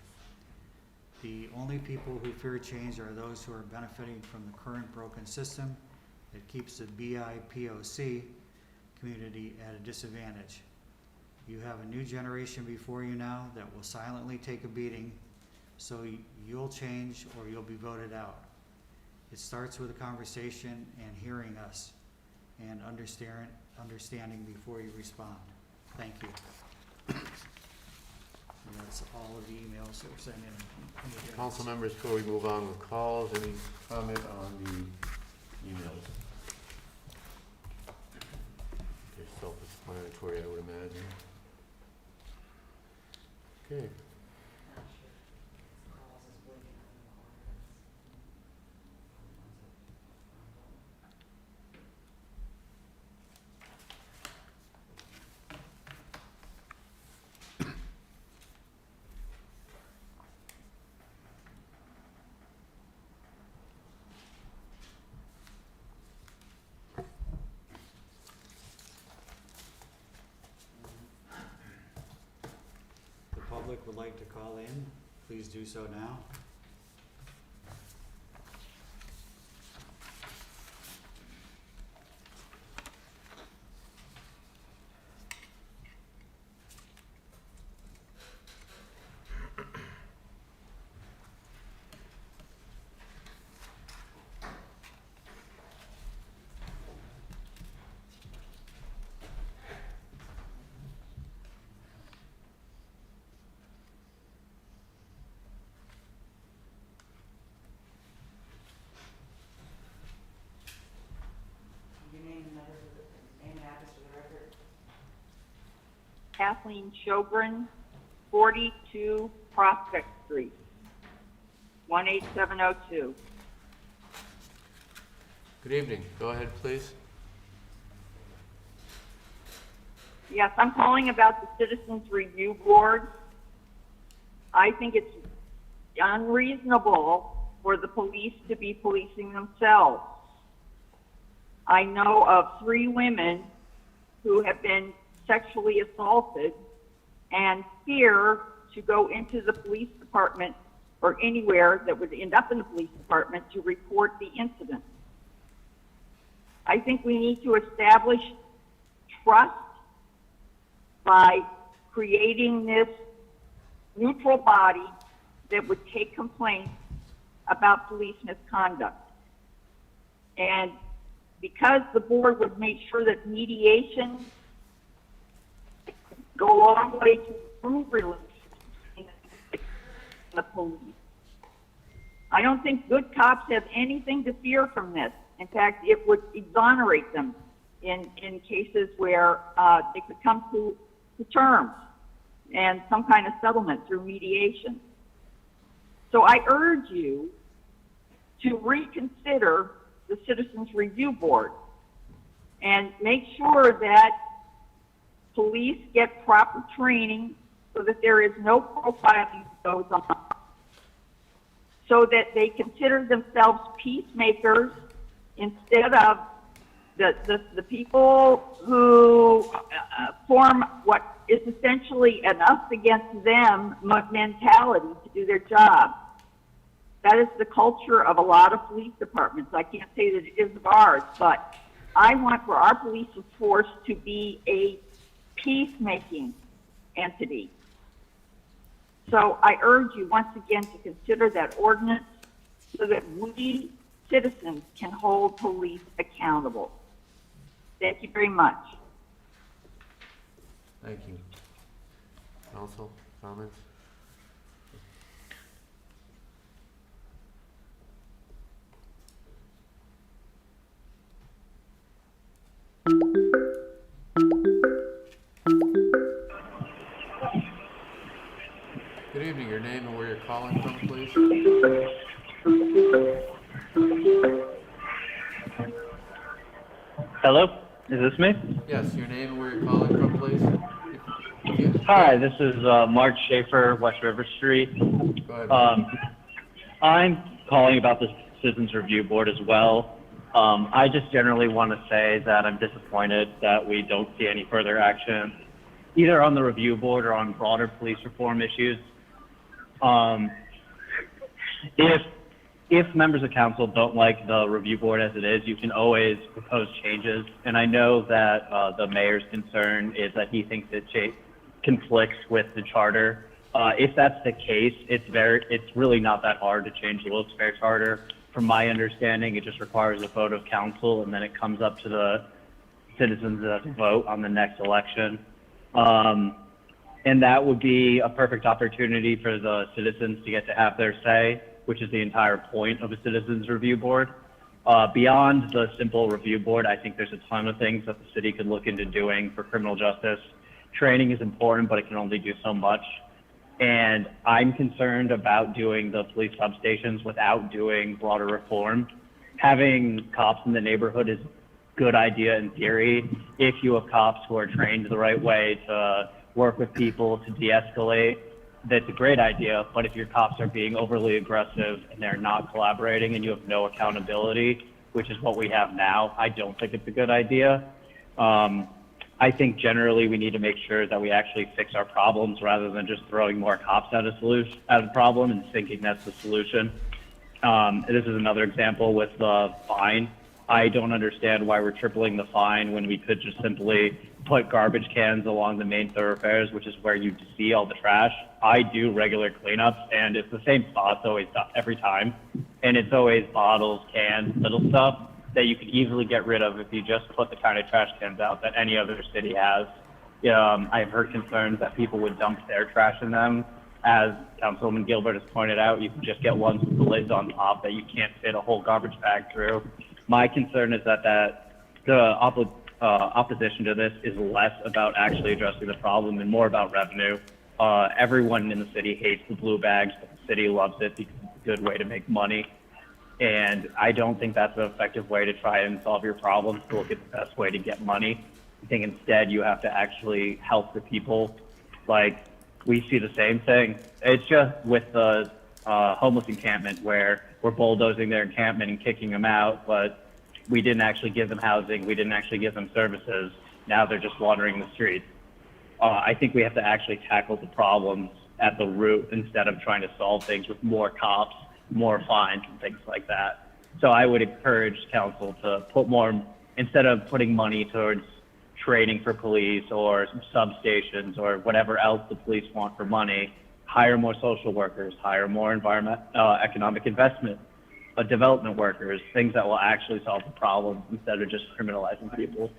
The only people who fear change are those who are benefiting from the current broken system that keeps the BIPOC community at a disadvantage. You have a new generation before you now that will silently take a beating, so you'll change or you'll be voted out. It starts with a conversation and hearing us and understanding before you respond. Thank you. And that's all of the emails that were sent in. Council members, before we move on with calls, any comment on the emails? They're self-explanatory, I would imagine. Okay. Public would like to call in, please do so now. Kathleen Sjogren, 42 Prospect Street, 18702. Good evening. Go ahead, please. Yes, I'm calling about the Citizens Review Board. I think it's unreasonable for the police to be policing themselves. I know of 3 women who have been sexually assaulted and fear to go into the police department or anywhere that would end up in the police department to report the incident. I think we need to establish trust by creating this neutral body that would take complaints about police misconduct. And because the board would make sure that mediation go a long way to improve relations in the police. I don't think good cops have anything to fear from this. In fact, it would exonerate them in cases where they could come to terms and some kind of settlement through mediation. So I urge you to reconsider the Citizens Review Board and make sure that police get proper training so that there is no profiling that goes on, so that they consider themselves peacemakers instead of the people who form what is essentially an us against them mentality to do their job. That is the culture of a lot of police departments. I can't say that it is of ours, but I want for our police force to be a peacemaking entity. So I urge you once again to consider that ordinance so that we citizens can hold police accountable. Thank you very much. Thank you. Council, comments? Good evening. Your name and where you're calling from, please? Hello, is this me? Yes, your name and where you're calling from, please? Hi, this is Mark Schaefer, West River Street. Go ahead. I'm calling about the Citizens Review Board as well. I just generally want to say that I'm disappointed that we don't see any further action, either on the review board or on broader police reform issues. If members of council don't like the review board as it is, you can always propose changes. And I know that the mayor's concern is that he thinks it conflicts with the charter. If that's the case, it's really not that hard to change the Wilkes-Barre charter. From my understanding, it just requires a vote of council, and then it comes up to the citizens to vote on the next election. And that would be a perfect opportunity for the citizens to get to have their say, which is the entire point of a citizens review board. Beyond the simple review board, I think there's a ton of things that the city could look into doing for criminal justice. Training is important, but it can only do so much. And I'm concerned about doing the police substations without doing broader reform. Having cops in the neighborhood is a good idea in theory if you have cops who are trained the right way to work with people to de-escalate. That's a great idea, but if your cops are being overly aggressive and they're not collaborating and you have no accountability, which is what we have now, I don't think it's a good idea. I think generally we need to make sure that we actually fix our problems rather than just throwing more cops at a problem and thinking that's the solution. This is another example with the fine. I don't understand why we're tripling the fine when we could just simply put garbage cans along the main thoroughfares, which is where you see all the trash. I do regular cleanups, and it's the same spots always every time, and it's always bottles, cans, little stuff that you could easily get rid of if you just put the kind of trash cans out that any other city has. I've heard concerns that people would dump their trash in them. As Councilwoman Gilbert has pointed out, you can just get ones with the lids on top that you can't fit a whole garbage bag through. My concern is that the opposition to this is less about actually addressing the problem and more about revenue. Everyone in the city hates the blue bags, but the city loves it because it's a good way to make money. And I don't think that's an effective way to try and solve your problems, to look at the best way to get money. I think instead you have to actually help the people. Like, we see the same thing. It's just with the homeless encampment where we're bulldozing their encampment and kicking them out, but we didn't actually give them housing, we didn't actually give them services. Now they're just wandering the streets. I think we have to actually tackle the problems at the root instead of trying to solve things with more cops, more fines, and things like that. So I would encourage council to put more, instead of putting money towards training for police or substations or whatever else the police want for money, hire more social workers, hire more economic investment, development workers, things that will actually solve the problem instead of just criminalizing people.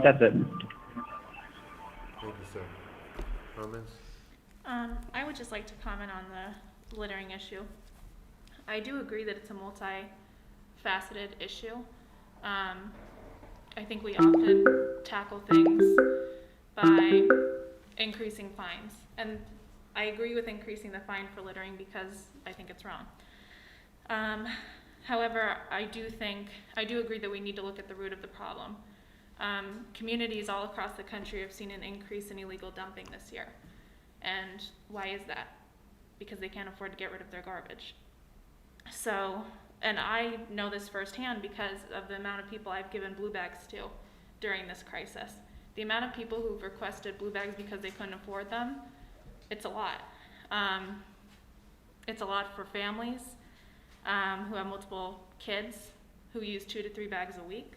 That's it. Thank you, sir. Comments? I would just like to comment on the littering issue. I do agree that it's a multifaceted issue. I think we often tackle things by increasing fines. And I agree with increasing the fine for littering because I think it's wrong. However, I do agree that we need to look at the root of the problem. Communities all across the country have seen an increase in illegal dumping this year. And why is that? Because they can't afford to get rid of their garbage. So, and I know this firsthand because of the amount of people I've given blue bags to during this crisis. The amount of people who've requested blue bags because they couldn't afford them, it's a lot. It's a lot for families who have multiple kids who use 2 to 3 bags a week.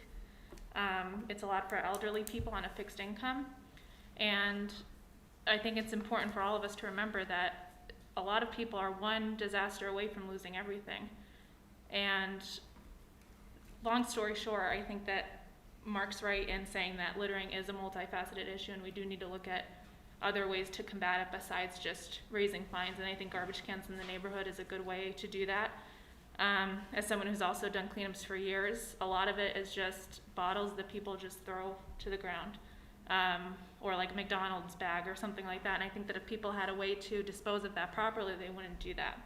It's a lot for elderly people on a fixed income. And I think it's important for all of us to remember that a lot of people are one disaster away from losing everything. And long story short, I think that Mark's right in saying that littering is a multifaceted issue and we do need to look at other ways to combat it besides just raising fines. And I think garbage cans in the neighborhood is a good way to do that. As someone who's also done cleanups for years, a lot of it is just bottles that people just throw to the ground. Or like a McDonald's bag or something like that. And I think that if people had a way to dispose of that properly, they wouldn't do that.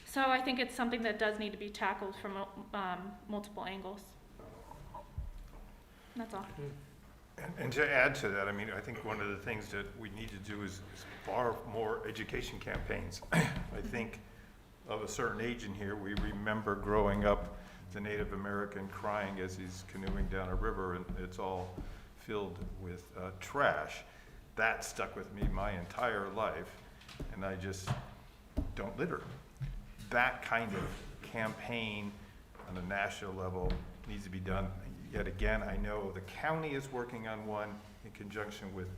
So I think it's something that does need to be tackled from multiple angles. That's all. And to add to that, I mean, I think one of the things that we need to do is far more education campaigns. I think of a certain age in here, we remember growing up the Native American crying as he's canoeing down a river and it's all filled with trash. That stuck with me my entire life, and I just don't litter. That kind of campaign on a national level needs to be done. Yet again, I know the county is working on one in conjunction with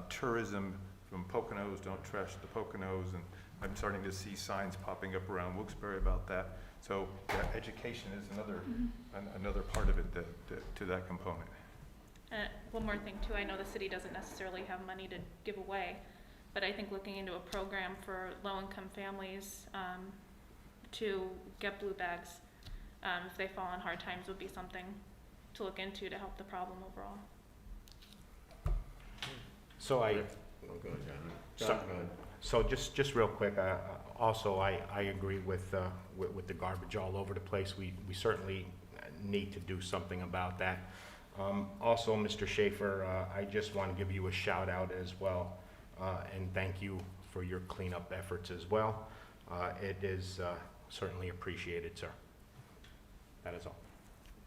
tourism from Poconos, don't trash the Poconos, and I'm starting to see signs popping up around Wilkes-Barre about that. So education is another part of it to that component. One more thing too, I know the city doesn't necessarily have money to give away, but I think looking into a program for low-income families to get blue bags if they fall on hard times would be something to look into to help the problem overall. So So just real quick, also I agree with the garbage all over the place. We certainly need to do something about that. Also, Mr. Schaefer, I just want to give you a shout out as well, and thank you for your cleanup efforts as well. It is certainly appreciated, sir. That is all.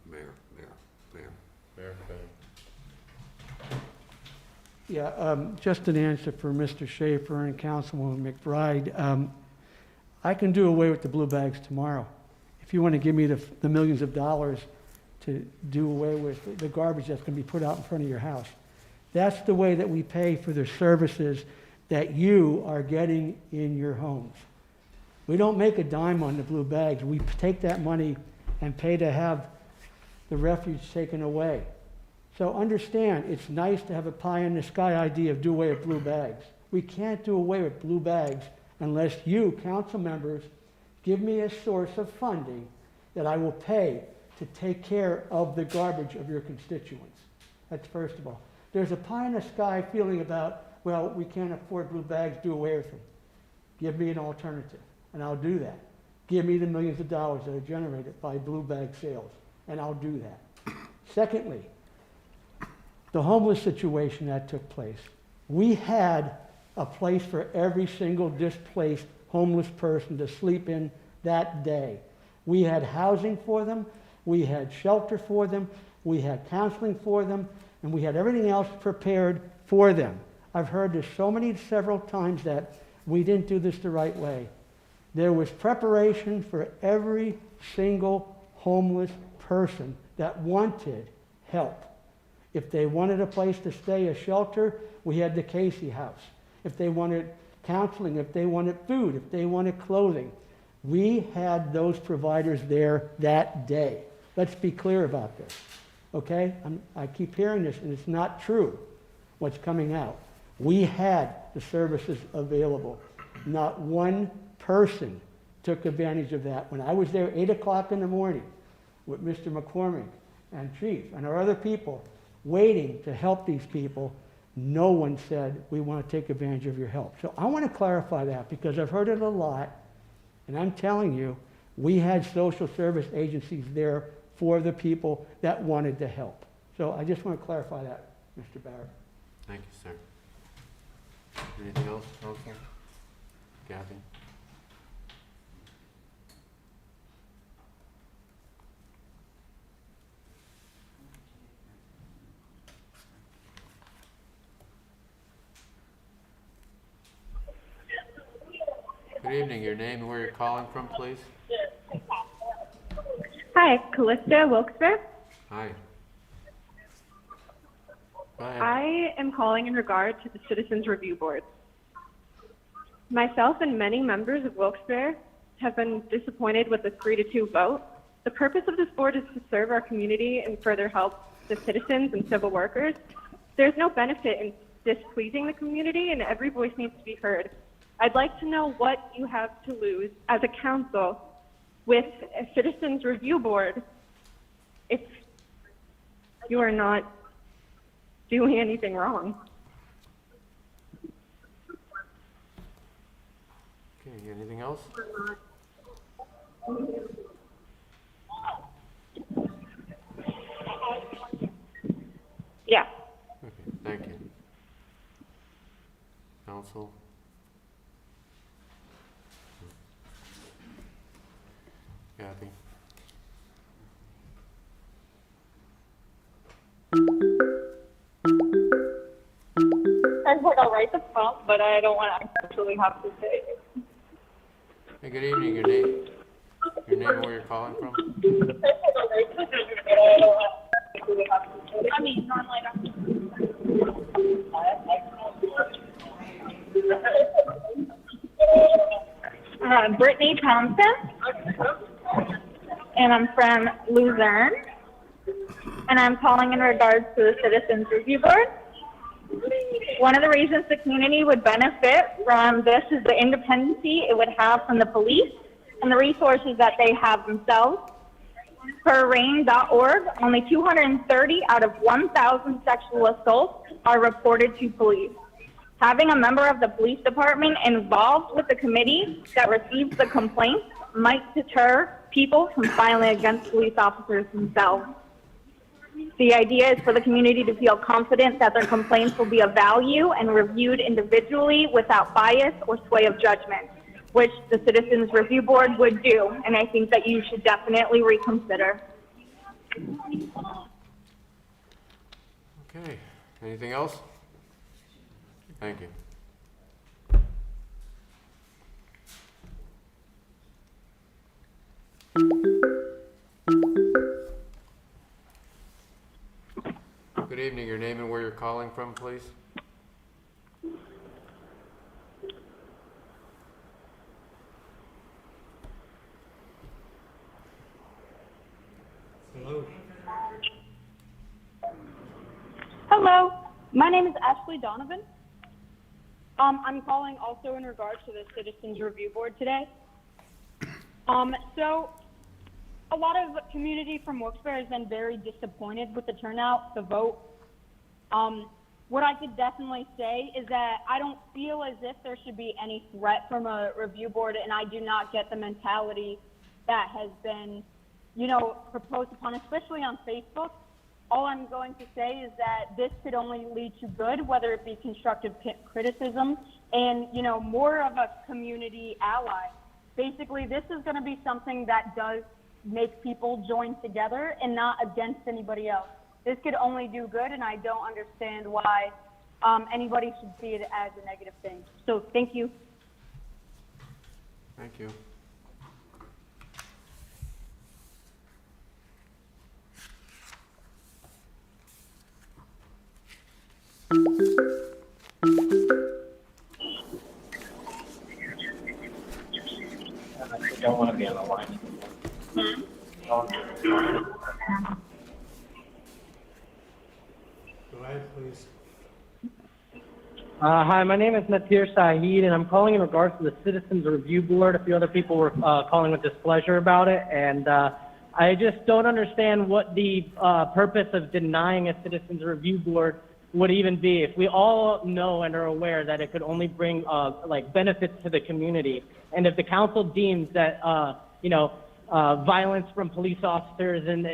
Mayor. Yeah, just an answer for Mr. Schaefer and Councilwoman McBride. I can do away with the blue bags tomorrow. If you want to give me the millions of dollars to do away with the garbage that's going to be put out in front of your house. That's the way that we pay for the services that you are getting in your homes. We don't make a dime on the blue bags. We take that money and pay to have the refuse taken away. So understand, it's nice to have a pie in the sky idea of do away with blue bags. We can't do away with blue bags unless you, council members, give me a source of funding that I will pay to take care of the garbage of your constituents. That's first of all. There's a pie in the sky feeling about, well, we can't afford blue bags, do away with them. Give me an alternative, and I'll do that. Give me the millions of dollars that are generated by blue bag sales, and I'll do that. Secondly, the homeless situation that took place. We had a place for every single displaced homeless person to sleep in that day. We had housing for them, we had shelter for them, we had counseling for them, and we had everything else prepared for them. I've heard this several times that we didn't do this the right way. There was preparation for every single homeless person that wanted help. If they wanted a place to stay, a shelter, we had the Casey House. If they wanted counseling, if they wanted food, if they wanted clothing, we had those providers there that day. Let's be clear about this, okay? I keep hearing this, and it's not true what's coming out. We had the services available. Not one person took advantage of that. When I was there 8 o'clock in the morning with Mr. McCormick and Chief and our other people waiting to help these people, no one said, we want to take advantage of your help. So I want to clarify that because I've heard it a lot, and I'm telling you, we had social service agencies there for the people that wanted to help. So I just want to clarify that, Mr. Barrett. Thank you, sir. Anything else, Council? Kathy? Good evening. Your name and where you're calling from, please? Hi, Callista, Wilkes-Barre. Hi. Go ahead. I am calling in regard to the Citizens Review Board. Myself and many members of Wilkes-Barre have been disappointed with the 3-2 vote. The purpose of this board is to serve our community and further help the citizens and civil workers. There's no benefit in displeasing the community, and every voice needs to be heard. I'd like to know what you have to lose as a council with a Citizens Review Board if you are not doing anything wrong. Okay, anything else? Yeah. Okay, thank you. Council? Kathy? I said I'll write the prompt, but I don't want to actually have to say it. Hey, good evening. Your name and where you're calling from? I mean, normally Brittany Thompson, and I'm from Luzerne, and I'm calling in regards to the Citizens Review Board. One of the reasons the community would benefit from this is the independency it would have from the police and the resources that they have themselves. Per RAINN.org, only 230 out of 1,000 sexual assaults are reported to police. Having a member of the police department involved with the committee that receives the complaints might deter people from filing against police officers themselves. The idea is for the community to feel confident that their complaints will be of value and reviewed individually without bias or sway of judgment, which the Citizens Review Board would do, and I think that you should definitely reconsider. Okay, anything else? Thank you. Good evening. Your name and where you're calling from, please? Hello. Hello, my name is Ashley Donovan. I'm calling also in regards to the Citizens Review Board today. So a lot of community from Wilkes-Barre has been very disappointed with the turnout, the vote. What I could definitely say is that I don't feel as if there should be any threat from a review board, and I do not get the mentality that has been, you know, proposed upon, especially on Facebook. All I'm going to say is that this could only lead to good, whether it be constructive criticism and, you know, more of a community ally. Basically, this is going to be something that does make people join together and not against anybody else. This could only do good, and I don't understand why anybody should see it as a negative thing. So thank you. Thank you. I don't want to be on the line. Go ahead, please. Hi, my name is Natir Saeed, and I'm calling in regards to the Citizens Review Board. A few other people were calling with displeasure about it, and I just don't understand what the purpose of denying a Citizens Review Board would even be. If we all know and are aware that it could only bring like benefits to the community, and if the council deems that violence from police officers and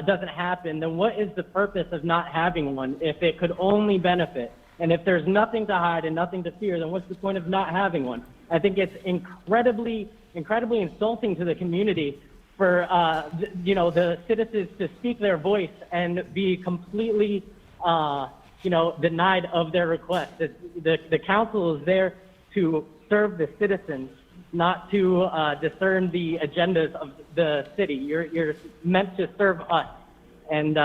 doesn't happen, then what is the purpose of not having one if it could only benefit? And if there's nothing to hide and nothing to fear, then what's the point of not having one? I think it's incredibly insulting to the community for the citizens to speak their voice and be completely denied of their request. The council is there to serve the citizens, not to discern the agendas of the city. You're meant to serve us. And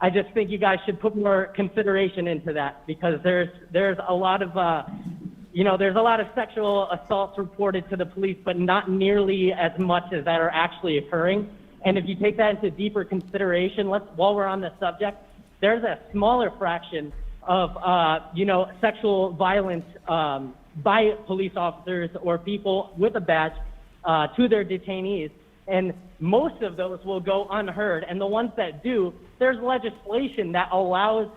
I just think you guys should put more consideration into that, because there's a lot of there's a lot of sexual assaults reported to the police, but not nearly as much as that are actually occurring. And if you take that into deeper consideration, while we're on the subject, there's a smaller fraction of sexual violence by police officers or people with a badge to their detainees. And most of those will go unheard. And the ones that do, there's legislation that allows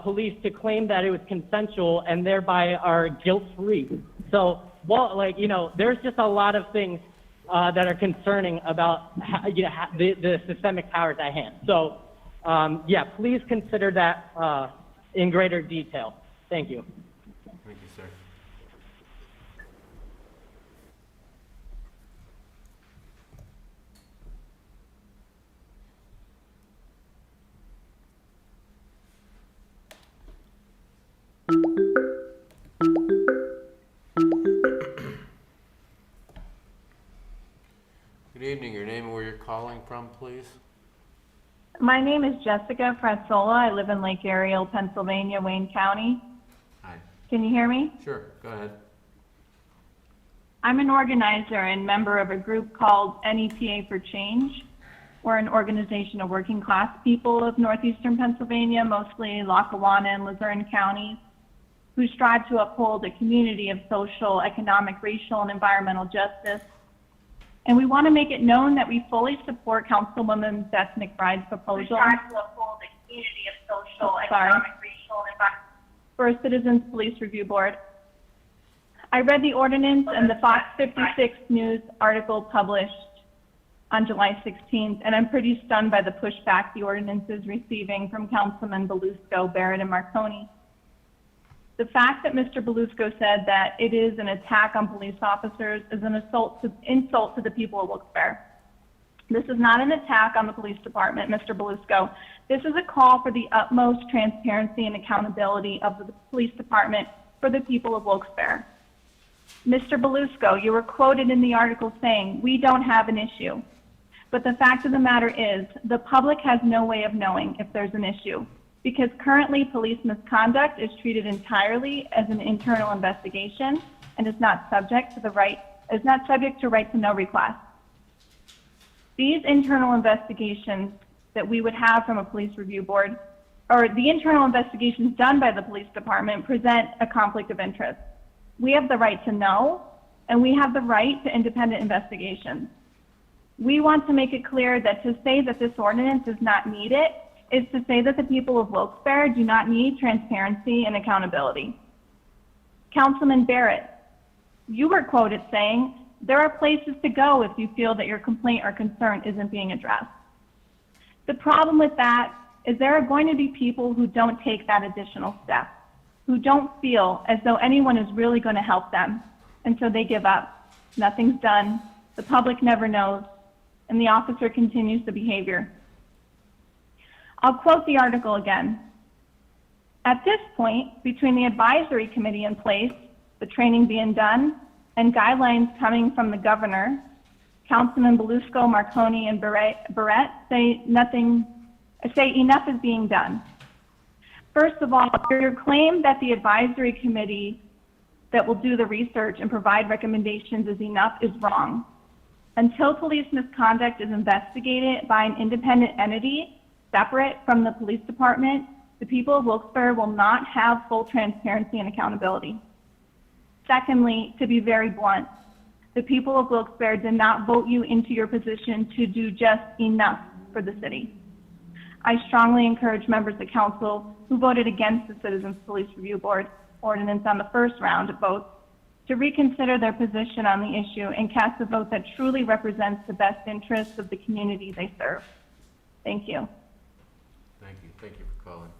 police to claim that it was consensual and thereby are guilt-free. So, there's just a lot of things that are concerning about the systemic powers at hand. So, please consider that in greater detail. Thank you. Thank you, sir. Good evening. Your name and where you're calling from, please? My name is Jessica Frazzola. I live in Lake Ariel, Pennsylvania, Wayne County. Hi. Can you hear me? Sure. Go ahead. I'm an organizer and member of a group called NEPA for Change. We're an organization of working class people of northeastern Pennsylvania, mostly Lackawanna and Luzerne counties, who strive to uphold a community of social, economic, racial, and environmental justice. And we want to make it known that we fully support Councilwoman Beth McBride's proposal. We strive to uphold a community of social, economic, racial, and environmental for a Citizens Police Review Board. I read the ordinance and the Fox 56 News article published on July 16th, and I'm pretty stunned by the pushback the ordinance is receiving from Councilman Belusco, Barrett, and Marconi. The fact that Mr. Belusco said that it is an attack on police officers is an insult to the people of Wilkes-Barre. This is not an attack on the police department, Mr. Belusco. This is a call for the utmost transparency and accountability of the police department for the people of Wilkes-Barre. Mr. Belusco, you were quoted in the article saying, "We don't have an issue." But the fact of the matter is, the public has no way of knowing if there's an issue, because currently police misconduct is treated entirely as an internal investigation and is not subject to right to know request. These internal investigations that we would have from a police review board, or the internal investigations done by the police department, present a conflict of interest. We have the right to know, and we have the right to independent investigations. We want to make it clear that to say that this ordinance is not needed is to say that the people of Wilkes-Barre do not need transparency and accountability. Councilman Barrett, you were quoted saying, "There are places to go if you feel that your complaint or concern isn't being addressed." The problem with that is there are going to be people who don't take that additional step, who don't feel as though anyone is really going to help them, and so they give up. Nothing's done, the public never knows, and the officer continues the behavior. I'll quote the article again. At this point, between the advisory committee in place, the training being done, and guidelines coming from the governor, Councilman Belusco, Marconi, and Barrett say enough is being done. First of all, your claim that the advisory committee that will do the research and provide recommendations is enough is wrong. Until police misconduct is investigated by an independent entity separate from the police department, the people of Wilkes-Barre will not have full transparency and accountability. Secondly, to be very blunt, the people of Wilkes-Barre did not vote you into your position to do just enough for the city. I strongly encourage members of council who voted against the Citizens Police Review Board ordinance on the first round of votes to reconsider their position on the issue and cast a vote that truly represents the best interests of the community they serve. Thank you. Thank you for calling.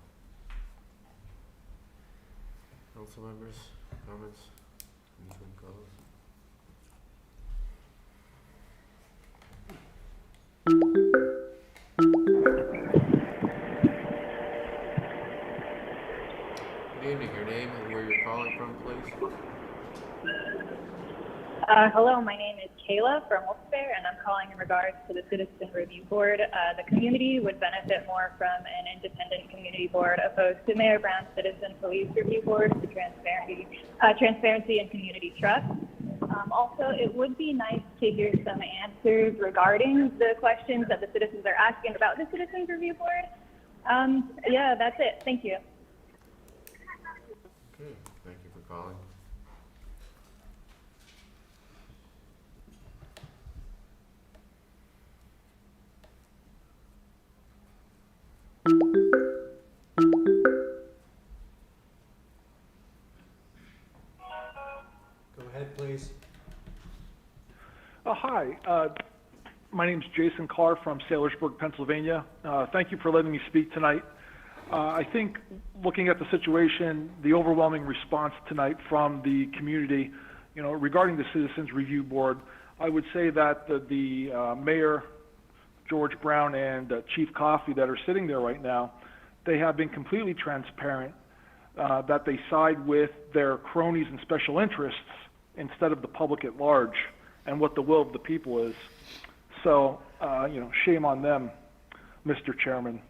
Council members, comments? Anything close? Good evening, your name and where you're calling from, please? Hello, my name is Kayla from Wilkes-Barre, and I'm calling in regards to the Citizen Review Board. The community would benefit more from an independent community board opposed to Mayor Brown's Citizen Police Review Board for transparency and community trust. Also, it would be nice to hear some answers regarding the questions that the citizens are asking about the Citizens Review Board. Yeah, that's it. Thank you. Okay, thank you for calling. Go ahead, please. Hi, my name is Jason Carr from Saylorsburg, Pennsylvania. Thank you for letting me speak tonight. I think looking at the situation, the overwhelming response tonight from the community, regarding the Citizens Review Board, I would say that the Mayor, George Brown, and Chief Coffey that are sitting there right now, they have been completely transparent, that they side with their cronies and special interests instead of the public at large and what the will of the people is. So, shame on them, Mr. Chairman.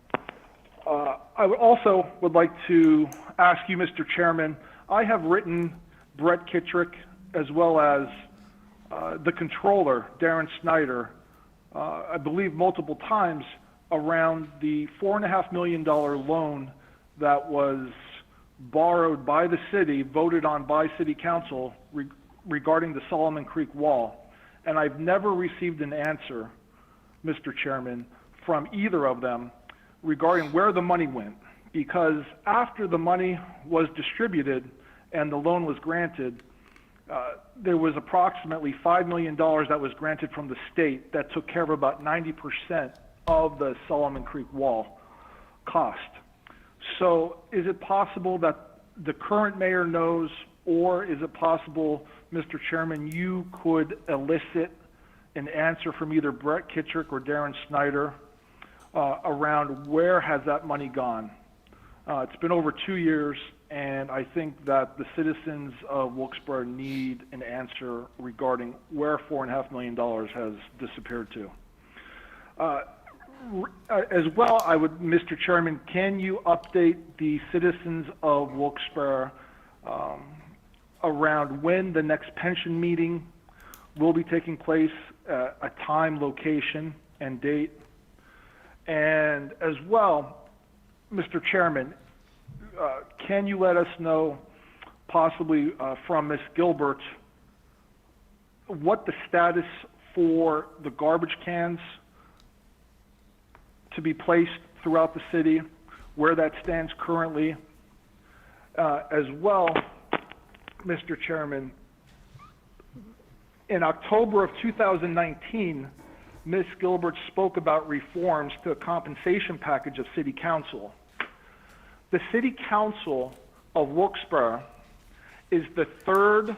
I would like to ask you, Mr. Chairman, I have written Brett Kittrick as well as the controller, Darren Snyder, I believe multiple times around the $4.5 million loan that was borrowed by the city, voted on by City Council regarding the Solomon Creek Wall. And I've never received an answer, Mr. Chairman, from either of them regarding where the money went. Because after the money was distributed and the loan was granted, there was approximately $5 million that was granted from the state that took care of about 90% of the Solomon Creek Wall cost. So is it possible that the current mayor knows, or is it possible, Mr. Chairman, you could elicit an answer from either Brett Kittrick or Darren Snyder around where has that money gone? It's been over 2 years, and I think that the citizens of Wilkes-Barre need an answer regarding where $4.5 million has disappeared to. As well, Mr. Chairman, can you update the citizens of Wilkes-Barre around when the next pension meeting will be taking place, a time, location, and date? And as well, Mr. Chairman, can you let us know, possibly from Ms. Gilbert, what the status for the garbage cans to be placed throughout the city, where that stands currently. As well, Mr. Chairman, in October of 2019, Ms. Gilbert spoke about reforms to a compensation package of City Council. The City Council of Wilkes-Barre is the third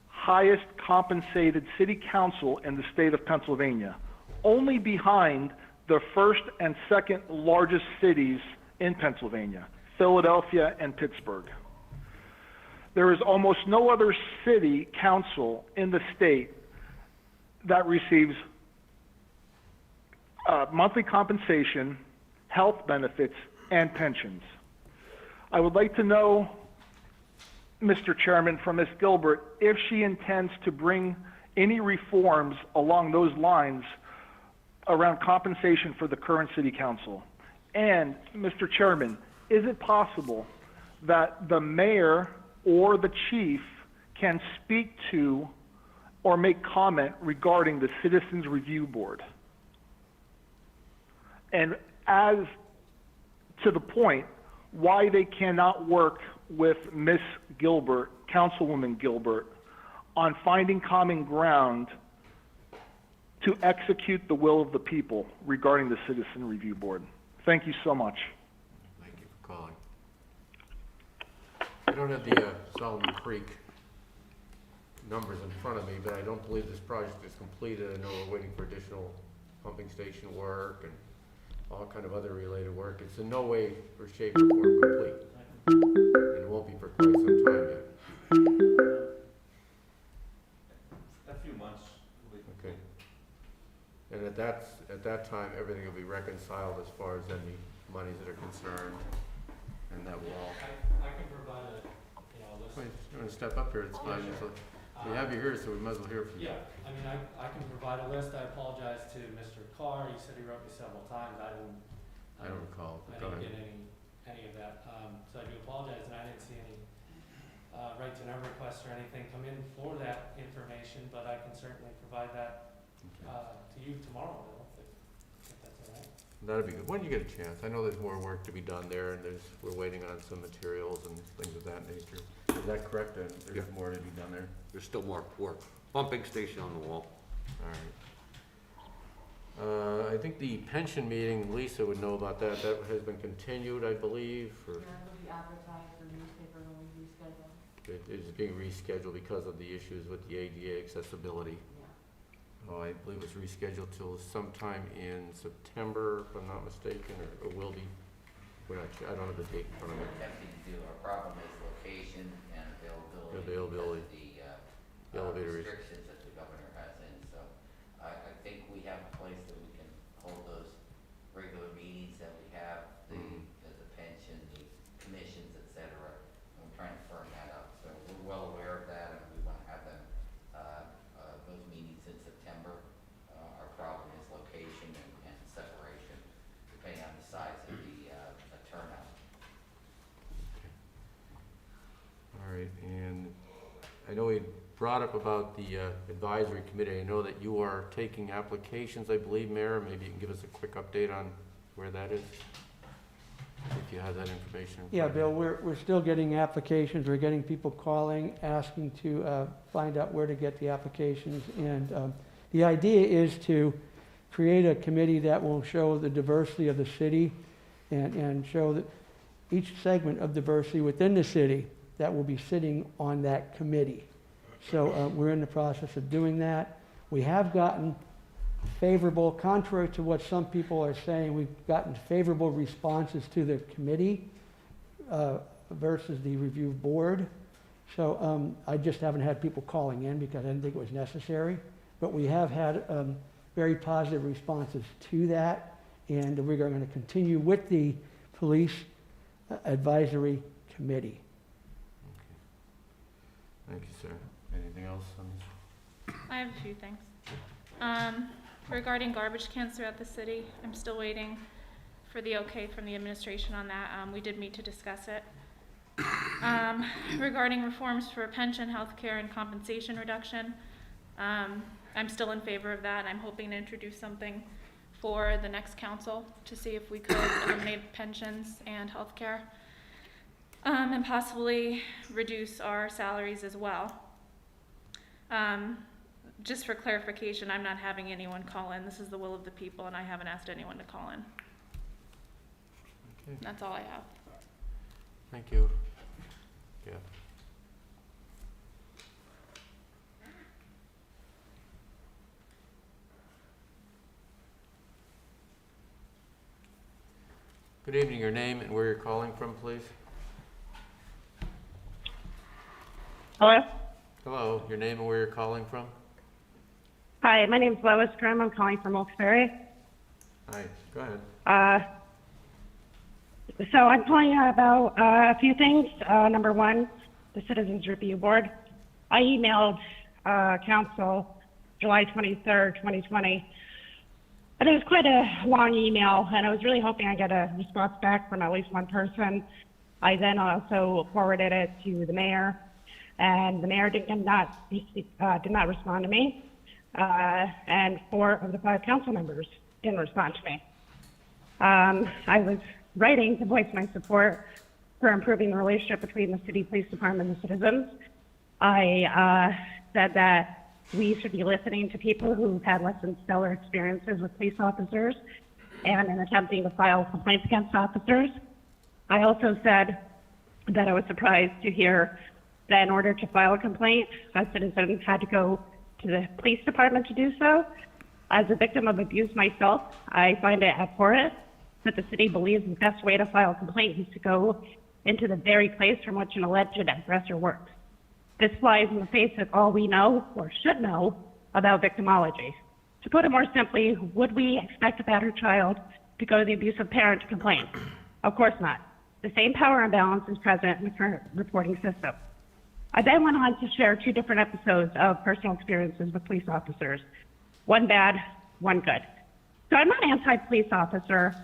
highest compensated city council in the state of Pennsylvania, only behind the first and second largest cities in Pennsylvania, Philadelphia and Pittsburgh. There is almost no other city council in the state that receives monthly compensation, health benefits, and pensions. I would like to know, Mr. Chairman, from Ms. Gilbert, if she intends to bring any reforms along those lines around compensation for the current city council. And, Mr. Chairman, is it possible that the mayor or the chief can speak to or make comment regarding the Citizens Review Board? And as to the point, why they cannot work with Ms. Gilbert, Councilwoman Gilbert, on finding common ground to execute the will of the people regarding the Citizen Review Board. Thank you so much. Thank you for calling. I don't have the Solomon Creek numbers in front of me, but I don't believe this project is completed. I know we're waiting for additional pumping station work and all kind of other related work. It's in no way or shape or form complete. And it won't be for quite some time yet. A few months. Okay. And at that time, everything will be reconciled as far as any monies that are concerned, and that will all. I can provide a, list. Wait, you want to step up here? It's fine. sure. We have you here, so we might as well hear from you. Yeah, I mean, I can provide a list. I apologize to Mr. Carr. He said he wrote me several times. I I don't recall. I Go didn't ahead. get any of that. So I do apologize, and I didn't see any right to know requests or anything come in for that information, but I can certainly provide that to you tomorrow, Bill, if that's all right. That'd be good. When you get a chance. I know there's more work to be done there, and we're waiting on some materials and things of that nature. Is that correct? And there's more to be done there? There's still more work. Pumping station on the wall. All right. I think the pension meeting, Lisa would know about that. That has been continued, I believe, for. Yeah, it'll be advertised in the newspaper when we reschedule. It is being rescheduled because of the issues with the ADA accessibility. Yeah. Oh, I believe it's rescheduled till sometime in September, if I'm not mistaken, or will be. We're not sure. I don't have the date in front of me. Attempting to do, our problem is location and availability. Availability. Because of The elevator is. restrictions that the governor has in, so I think we have a place that we can hold those regular meetings that we have, the pension, the commissions, et cetera, and we're trying to firm that up. So we're well aware of that, and we want to have them, those meetings in September. Our problem is location and separation, depending on the size of the turnout. All right, and I know we brought up about the advisory committee. I know that you are taking applications, I believe, Mayor. Maybe you can give us a quick update on where that is, if you have that information. Yeah, Bill, we're still getting applications. We're getting people calling, asking to find out where to get the applications. And the idea is to create a committee that will show the diversity of the city and show that each segment of diversity within the city that will be sitting on that committee. So we're in the process of doing that. We have gotten favorable, contrary to what some people are saying, we've gotten favorable responses to the committee versus the review board. So I just haven't had people calling in because I didn't think it was necessary. But we have had very positive responses to that, and we're going to continue with the police advisory committee. Thank you, sir. Anything else on this? I have a few things. Regarding garbage cans throughout the city, I'm still waiting for the okay from the administration on that. We did meet to discuss it. Regarding reforms for pension, healthcare, and compensation reduction, I'm still in favor of that. I'm hoping to introduce something for the next council to see if we could eliminate pensions and healthcare, and possibly reduce our salaries as well. Just for clarification, I'm not having anyone call in. This is the will of the people, and I haven't asked anyone to call in. Okay. That's all I have. Thank you. Yeah. Good evening, your name and where you're calling from, please? Hello? Hello, your name and where you're calling from? Hi, my name's Lois Grimm. I'm calling from Wilkes-Barre. Hi, go ahead. So I'm calling about a few things. Number one, the Citizens Review Board. I emailed council July 23rd, 2020. But it was quite a long email, and I was really hoping I'd get a response back from at least one person. I then also forwarded it to the mayor, and the mayor did not respond to me. And 4 of the 5 council members didn't respond to me. I was writing to voice my support for improving the relationship between the city police department and the citizens. I said that we should be listening to people who've had less than stellar experiences with police officers and in attempting to file complaints against officers. I also said that I was surprised to hear that in order to file a complaint, a citizen had to go to the police department to do so. As a victim of abuse myself, I find it abhorrent that the city believes the best way to file a complaint is to go into the very place from which an alleged aggressor works. This flies in the face of all we know, or should know, about victimology. To put it more simply, would we expect a battered child to go to the abusive parent to complain? Of course not. The same power imbalance is present in the current reporting system. I then went on to share 2 different episodes of personal experiences with police officers. One bad, one good. So I'm not anti-police officer.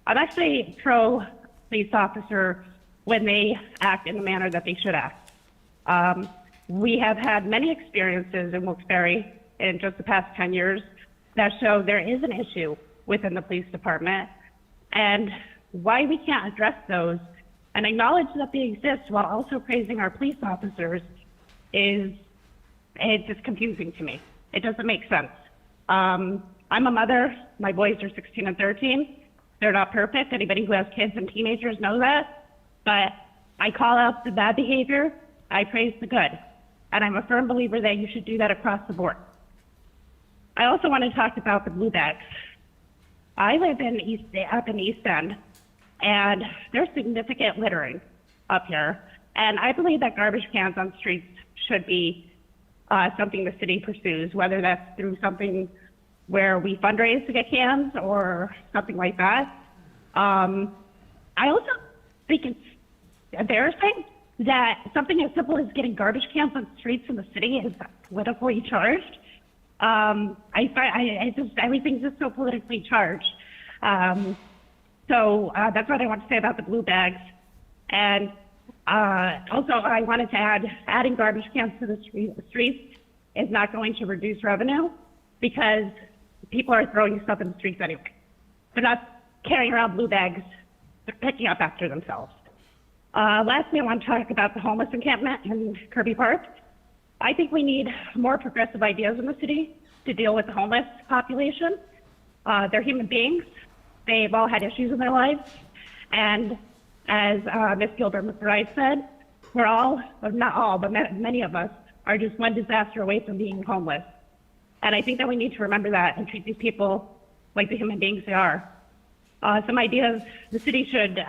I'm actually pro-police officer when they act in the manner that they should act. We have had many experiences in Wilkes-Barre in just the past 10 years that show there is an issue within the police department, and why we can't address those and acknowledge that they exist while also praising our police officers it's just confusing to me. It doesn't make sense. I'm a mother. My boys are 16 and 13. They're not perfect. Anybody who has kids and teenagers knows that. But I call out the bad behavior. I praise the good. And I'm a firm believer that you should do that across the board. I also want to talk about the blue bags. I live up in East End, and there's significant littering up here. And I believe that garbage cans on streets should be something the city pursues, whether that's through something where we fundraise to get cans or something like that. I also think it's embarrassing that something as simple as getting garbage cans on streets in the city is politically charged. Everything's just so politically charged. So that's what I want to say about the blue bags. And also, I wanted to add, adding garbage cans to the streets is not going to reduce revenue because people are throwing stuff in the streets anyway. They're not carrying around blue bags. They're picking up after themselves. Lastly, I want to talk about the homeless encampment in Kirby Park. I think we need more progressive ideas in the city to deal with the homeless population. They're human beings. They've all had issues in their lives. And as Ms. Gilbert McBride said, we're all, or not all, but many of us are just one disaster away from being homeless. And I think that we need to remember that and treat these people like the human beings they are. Some ideas the city should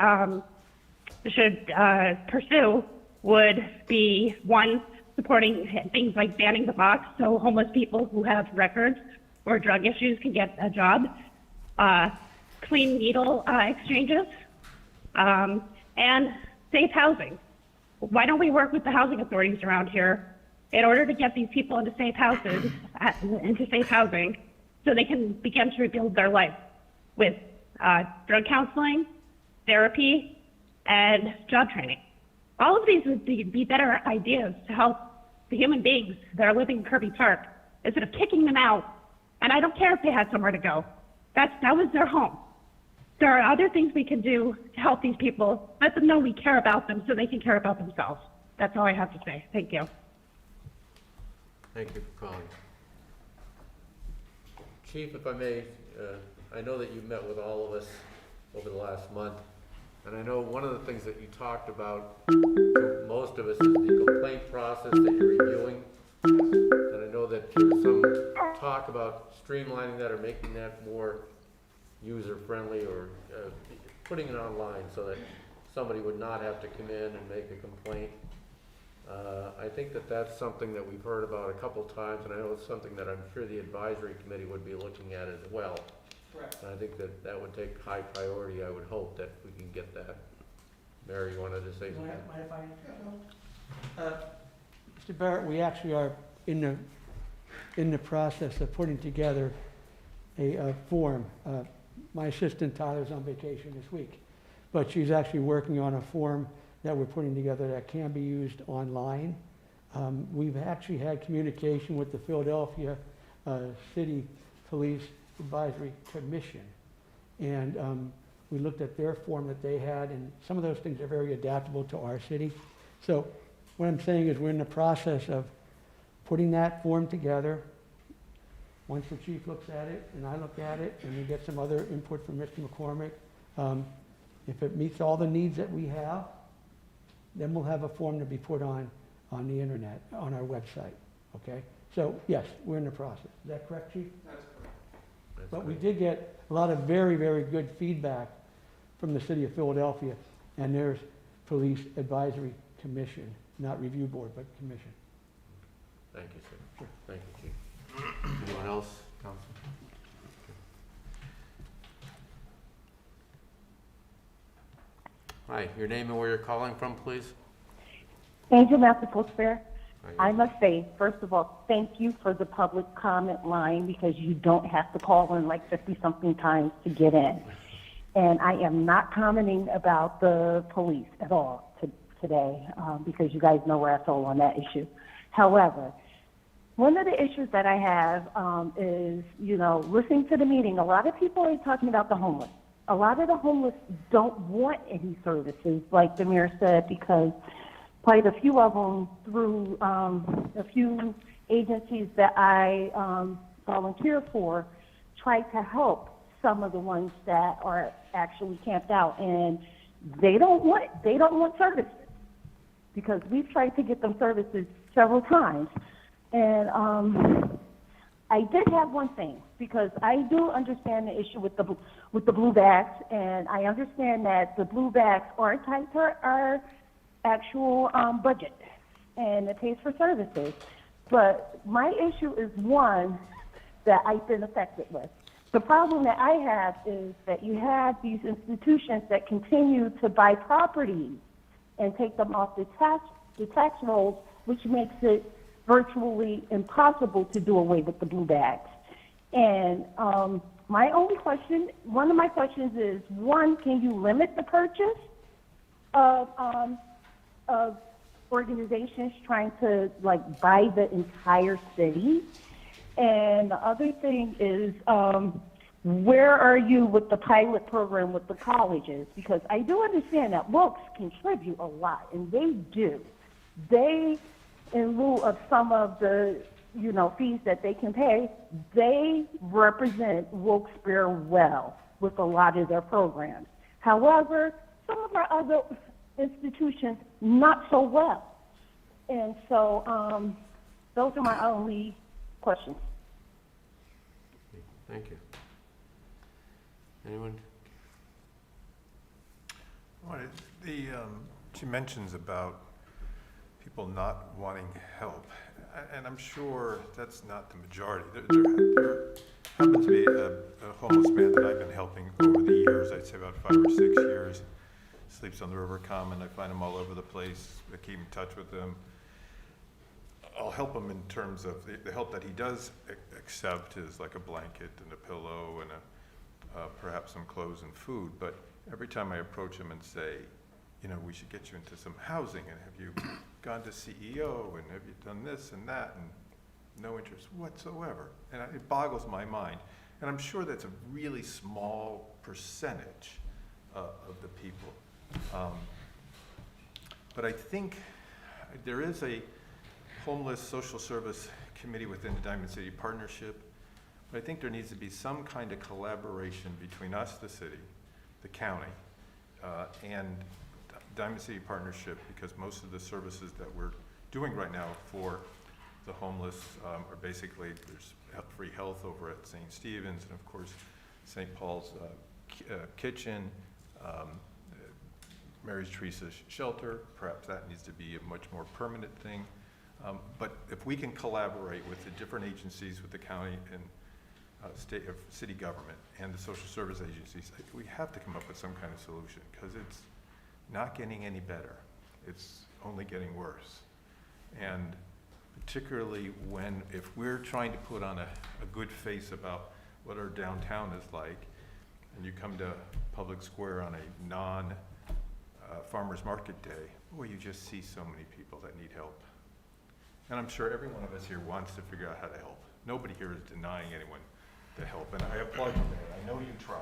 pursue would be, one, supporting things like banning the box so homeless people who have records or drug issues can get a job, clean needle exchanges, and safe housing. Why don't we work with the housing authorities around here in order to get these people into safe houses, into safe housing, so they can begin to rebuild their life with drug counseling, therapy, and job training. All of these would be better ideas to help the human beings that are living in Kirby Park instead of kicking them out. And I don't care if they had somewhere to go. That was their home. There are other things we can do to help these people. Let them know we care about them so they can care about themselves. That's all I have to say. Thank you. Thank you for calling. Chief, if I may, I know that you've met with all of us over the last month, and I know one of the things that you talked about to most of us is the complaint process that you're reviewing. And I know that there was some talk about streamlining that or making that more user-friendly or putting it online so that somebody would not have to come in and make a complaint. I think that that's something that we've heard about a couple times, and I know it's something that I'm sure the advisory committee would be looking at as well. Correct. And I think that that would take high priority. I would hope that we can get that. Mary, you wanted to say something? Mind if I Mr. Barrett, we actually are in the process of putting together a form. My assistant Tyler's on vacation this week, but she's actually working on a form that we're putting together that can be used online. We've actually had communication with the Philadelphia City Police Advisory Commission, and we looked at their form that they had, and some of those things are very adaptable to our city. So what I'm saying is we're in the process of putting that form together. Once the chief looks at it and I look at it and we get some other input from Mr. McCormick, if it meets all the needs that we have, then we'll have a form to be put on the internet, on our website, okay? So yes, we're in the process. Is that correct, Chief? That's correct. But we did get a lot of very, very good feedback from the city of Philadelphia, and there's Police Advisory Commission, not Review Board, but Commission. Thank you, sir. Sure. Thank you, Chief. Anyone else, Council? Hi, your name and where you're calling from, please? Angel Master Wilkes-Barre. Hi. I must say, first of all, thank you for the public comment line because you don't have to call in like 50-something times to get in. And I am not commenting about the police at all today because you guys know where I feel on that issue. However, one of the issues that I have is, listening to the meeting, a lot of people are talking about the homeless. A lot of the homeless don't want any services, like the mayor said, because quite a few of them through a few agencies that I volunteer for try to help some of the ones that are actually camped out, and they don't want services because we've tried to get them services several times. And I did have one thing, because I do understand the issue with the blue backs, and I understand that the blue backs are tied to our actual budget, and it pays for services. But my issue is one that I've been affected with. The problem that I have is that you have these institutions that continue to buy properties and take them off the tax rolls, which makes it virtually impossible to do away with the blue bags. And my only question, one of my questions is, one, can you limit the purchase of organizations trying to buy the entire city? And the other thing is, where are you with the pilot program with the colleges? Because I do understand that Wilkes contribute a lot, and they do. They, in lieu of some of the fees that they can pay, they represent Wilkes-Barre well with a lot of their programs. However, some of our other institutions, not so well. And so those are my only questions. Thank you. Anyone? She mentions about people not wanting help, and I'm sure that's not the majority. There happens to be a homeless man that I've been helping over the years, I'd say about 5 or 6 years. Sleeps on the river common. I find him all over the place. I keep in touch with him. I'll help him in terms of the help that he does accept is like a blanket and a pillow and perhaps some clothes and food. But every time I approach him and say, we should get you into some housing, and have you gone to CEO, and have you done this and that, and no interest whatsoever. And it boggles my mind. And I'm sure that's a really small percentage of the people. But I think there is a homeless social service committee within the Diamond City Partnership. But I think there needs to be some kind of collaboration between us, the city, the county, and Diamond City Partnership, because most of the services that we're doing right now for the homeless are basically, there's free health over at St. Stephen's, and of course, St. Paul's Kitchen, Mary Teresa's Shelter. Perhaps that needs to be a much more permanent thing. But if we can collaborate with the different agencies, with the county and state of city government and the social service agencies, we have to come up with some kind of solution, because it's not getting any better. It's only getting worse. And particularly if we're trying to put on a good face about what our downtown is like, and you come to Public Square on a non-farmer's market day, boy, you just see so many people that need help. And I'm sure every one of us here wants to figure out how to help. Nobody here is denying anyone the help, and I applaud you there. I know you tried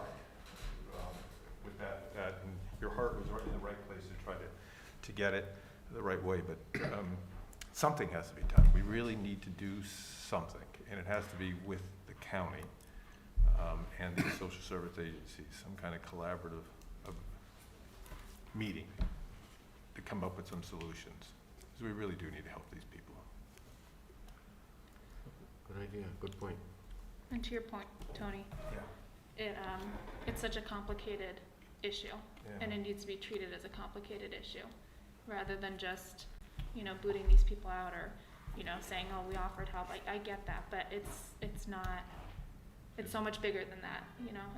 with that, and your heart was right in the right place to try to get it the right way, but something has to be done. We really need to do something, and it has to be with the county and the social service agencies, some kind of collaborative meeting to come up with some solutions, because we really do need to help these people. Good idea, good point. And to your point, Tony, it's such a complicated issue, and it needs to be treated as a complicated issue, rather than just, booting these people out or, saying, oh, we offered help. I get that, but it's not, it's so much bigger than that,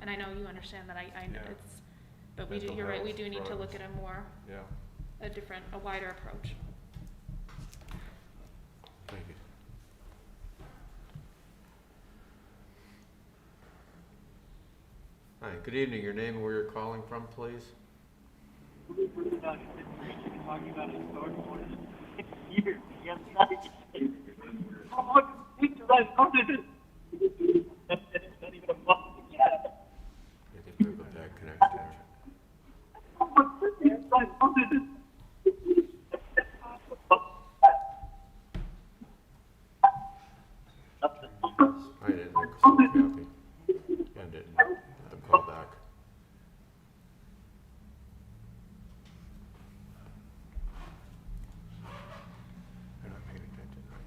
and I know you understand that. I know it's, but you're right, we do need to look at a wider approach. Thank you. Hi, good evening. Your name and where you're calling from, please? I didn't copy. And didn't call back. They're not paying attention, right?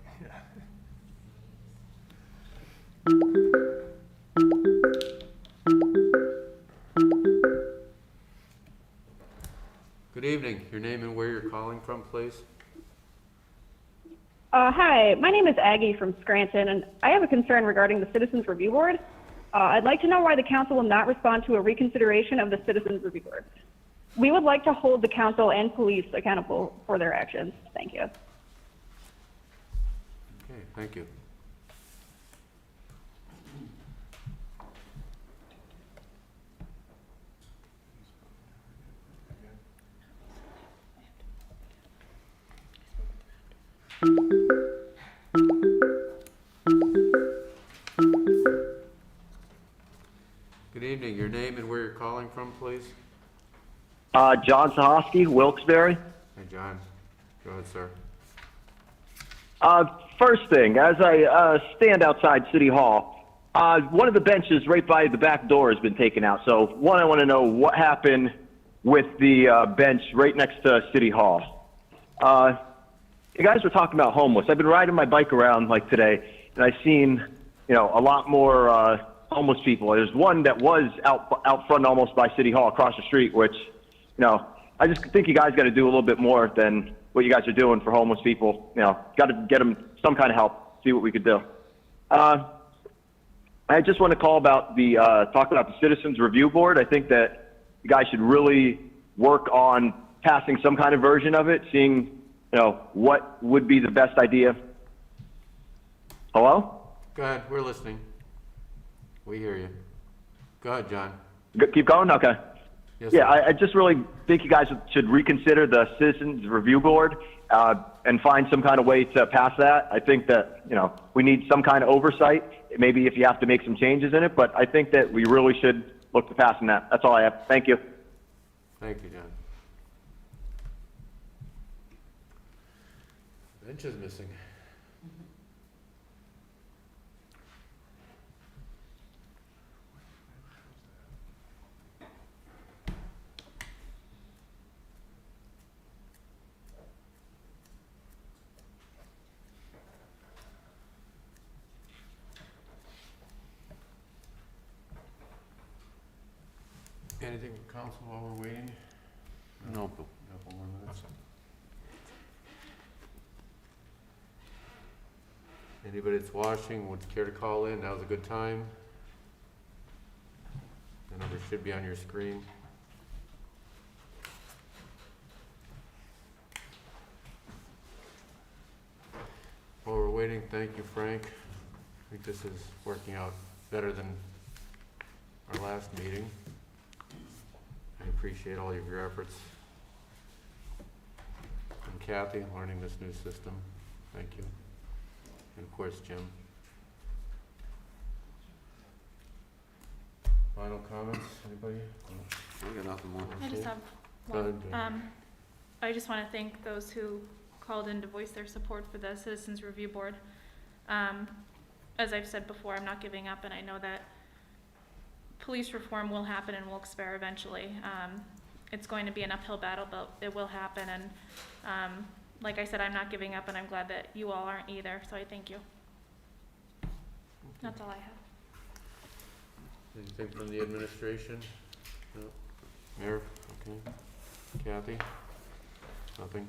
Good evening. Your name and where you're calling from, please? Hi, my name is Aggie from Scranton, and I have a concern regarding the Citizens Review Board. I'd like to know why the council will not respond to a reconsideration of the Citizens Review Board. We would like to hold the council and police accountable for their actions. Thank you. Okay, thank you. Good evening. Your name and where you're calling from, please? John Sahosky, Wilkes-Barre. Hey, John. Go ahead, sir. First thing, as I stand outside City Hall, one of the benches right by the back door has been taken out. So, one, I want to know what happened with the bench right next to City Hall. You guys were talking about homeless. I've been riding my bike around like today, and I've seen, a lot more homeless people. There's one that was out front almost by City Hall across the street, which, I just think you guys got to do a little bit more than what you guys are doing for homeless people. Got to get them some kind of help, see what we could do. I just want to call about talk about the Citizens Review Board. I think that you guys should really work on passing some kind of version of it, seeing, what would be the best idea. Hello? Go ahead. We're listening. We hear you. Go ahead, John. Keep going? Okay. Yes, Yeah, sir. I just really think you guys should reconsider the Citizens Review Board and find some kind of way to pass that. I think that, we need some kind of oversight, maybe if you have to make some changes in it, but I think that we really should look to passing that. That's all I have. Thank you. Thank you, John. Bench is missing. Anything from council while we're waiting? No. Couple more minutes. Anybody that's watching would care to call in, now's a good time. The number should be on your screen. While we're waiting, thank you, Frank. I think this is working out better than our last meeting. I appreciate all of your efforts. And Kathy, learning this new system, thank you. And of course, Jim. Final comments, anybody? I got nothing more. I just have Go one. ahead, Jen. I just want to thank those who called in to voice their support for the Citizens Review Board. As I've said before, I'm not giving up, and I know that police reform will happen in Wilkes-Barre eventually. It's going to be an uphill battle, but it will happen, and like I said, I'm not giving up, and I'm glad that you all aren't either, so I thank you. That's all I have. Anything from the administration? No? Mayor? Okay. Kathy? Nothing?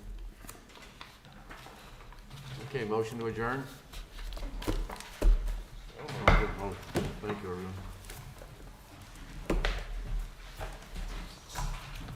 Okay, motion to adjourn?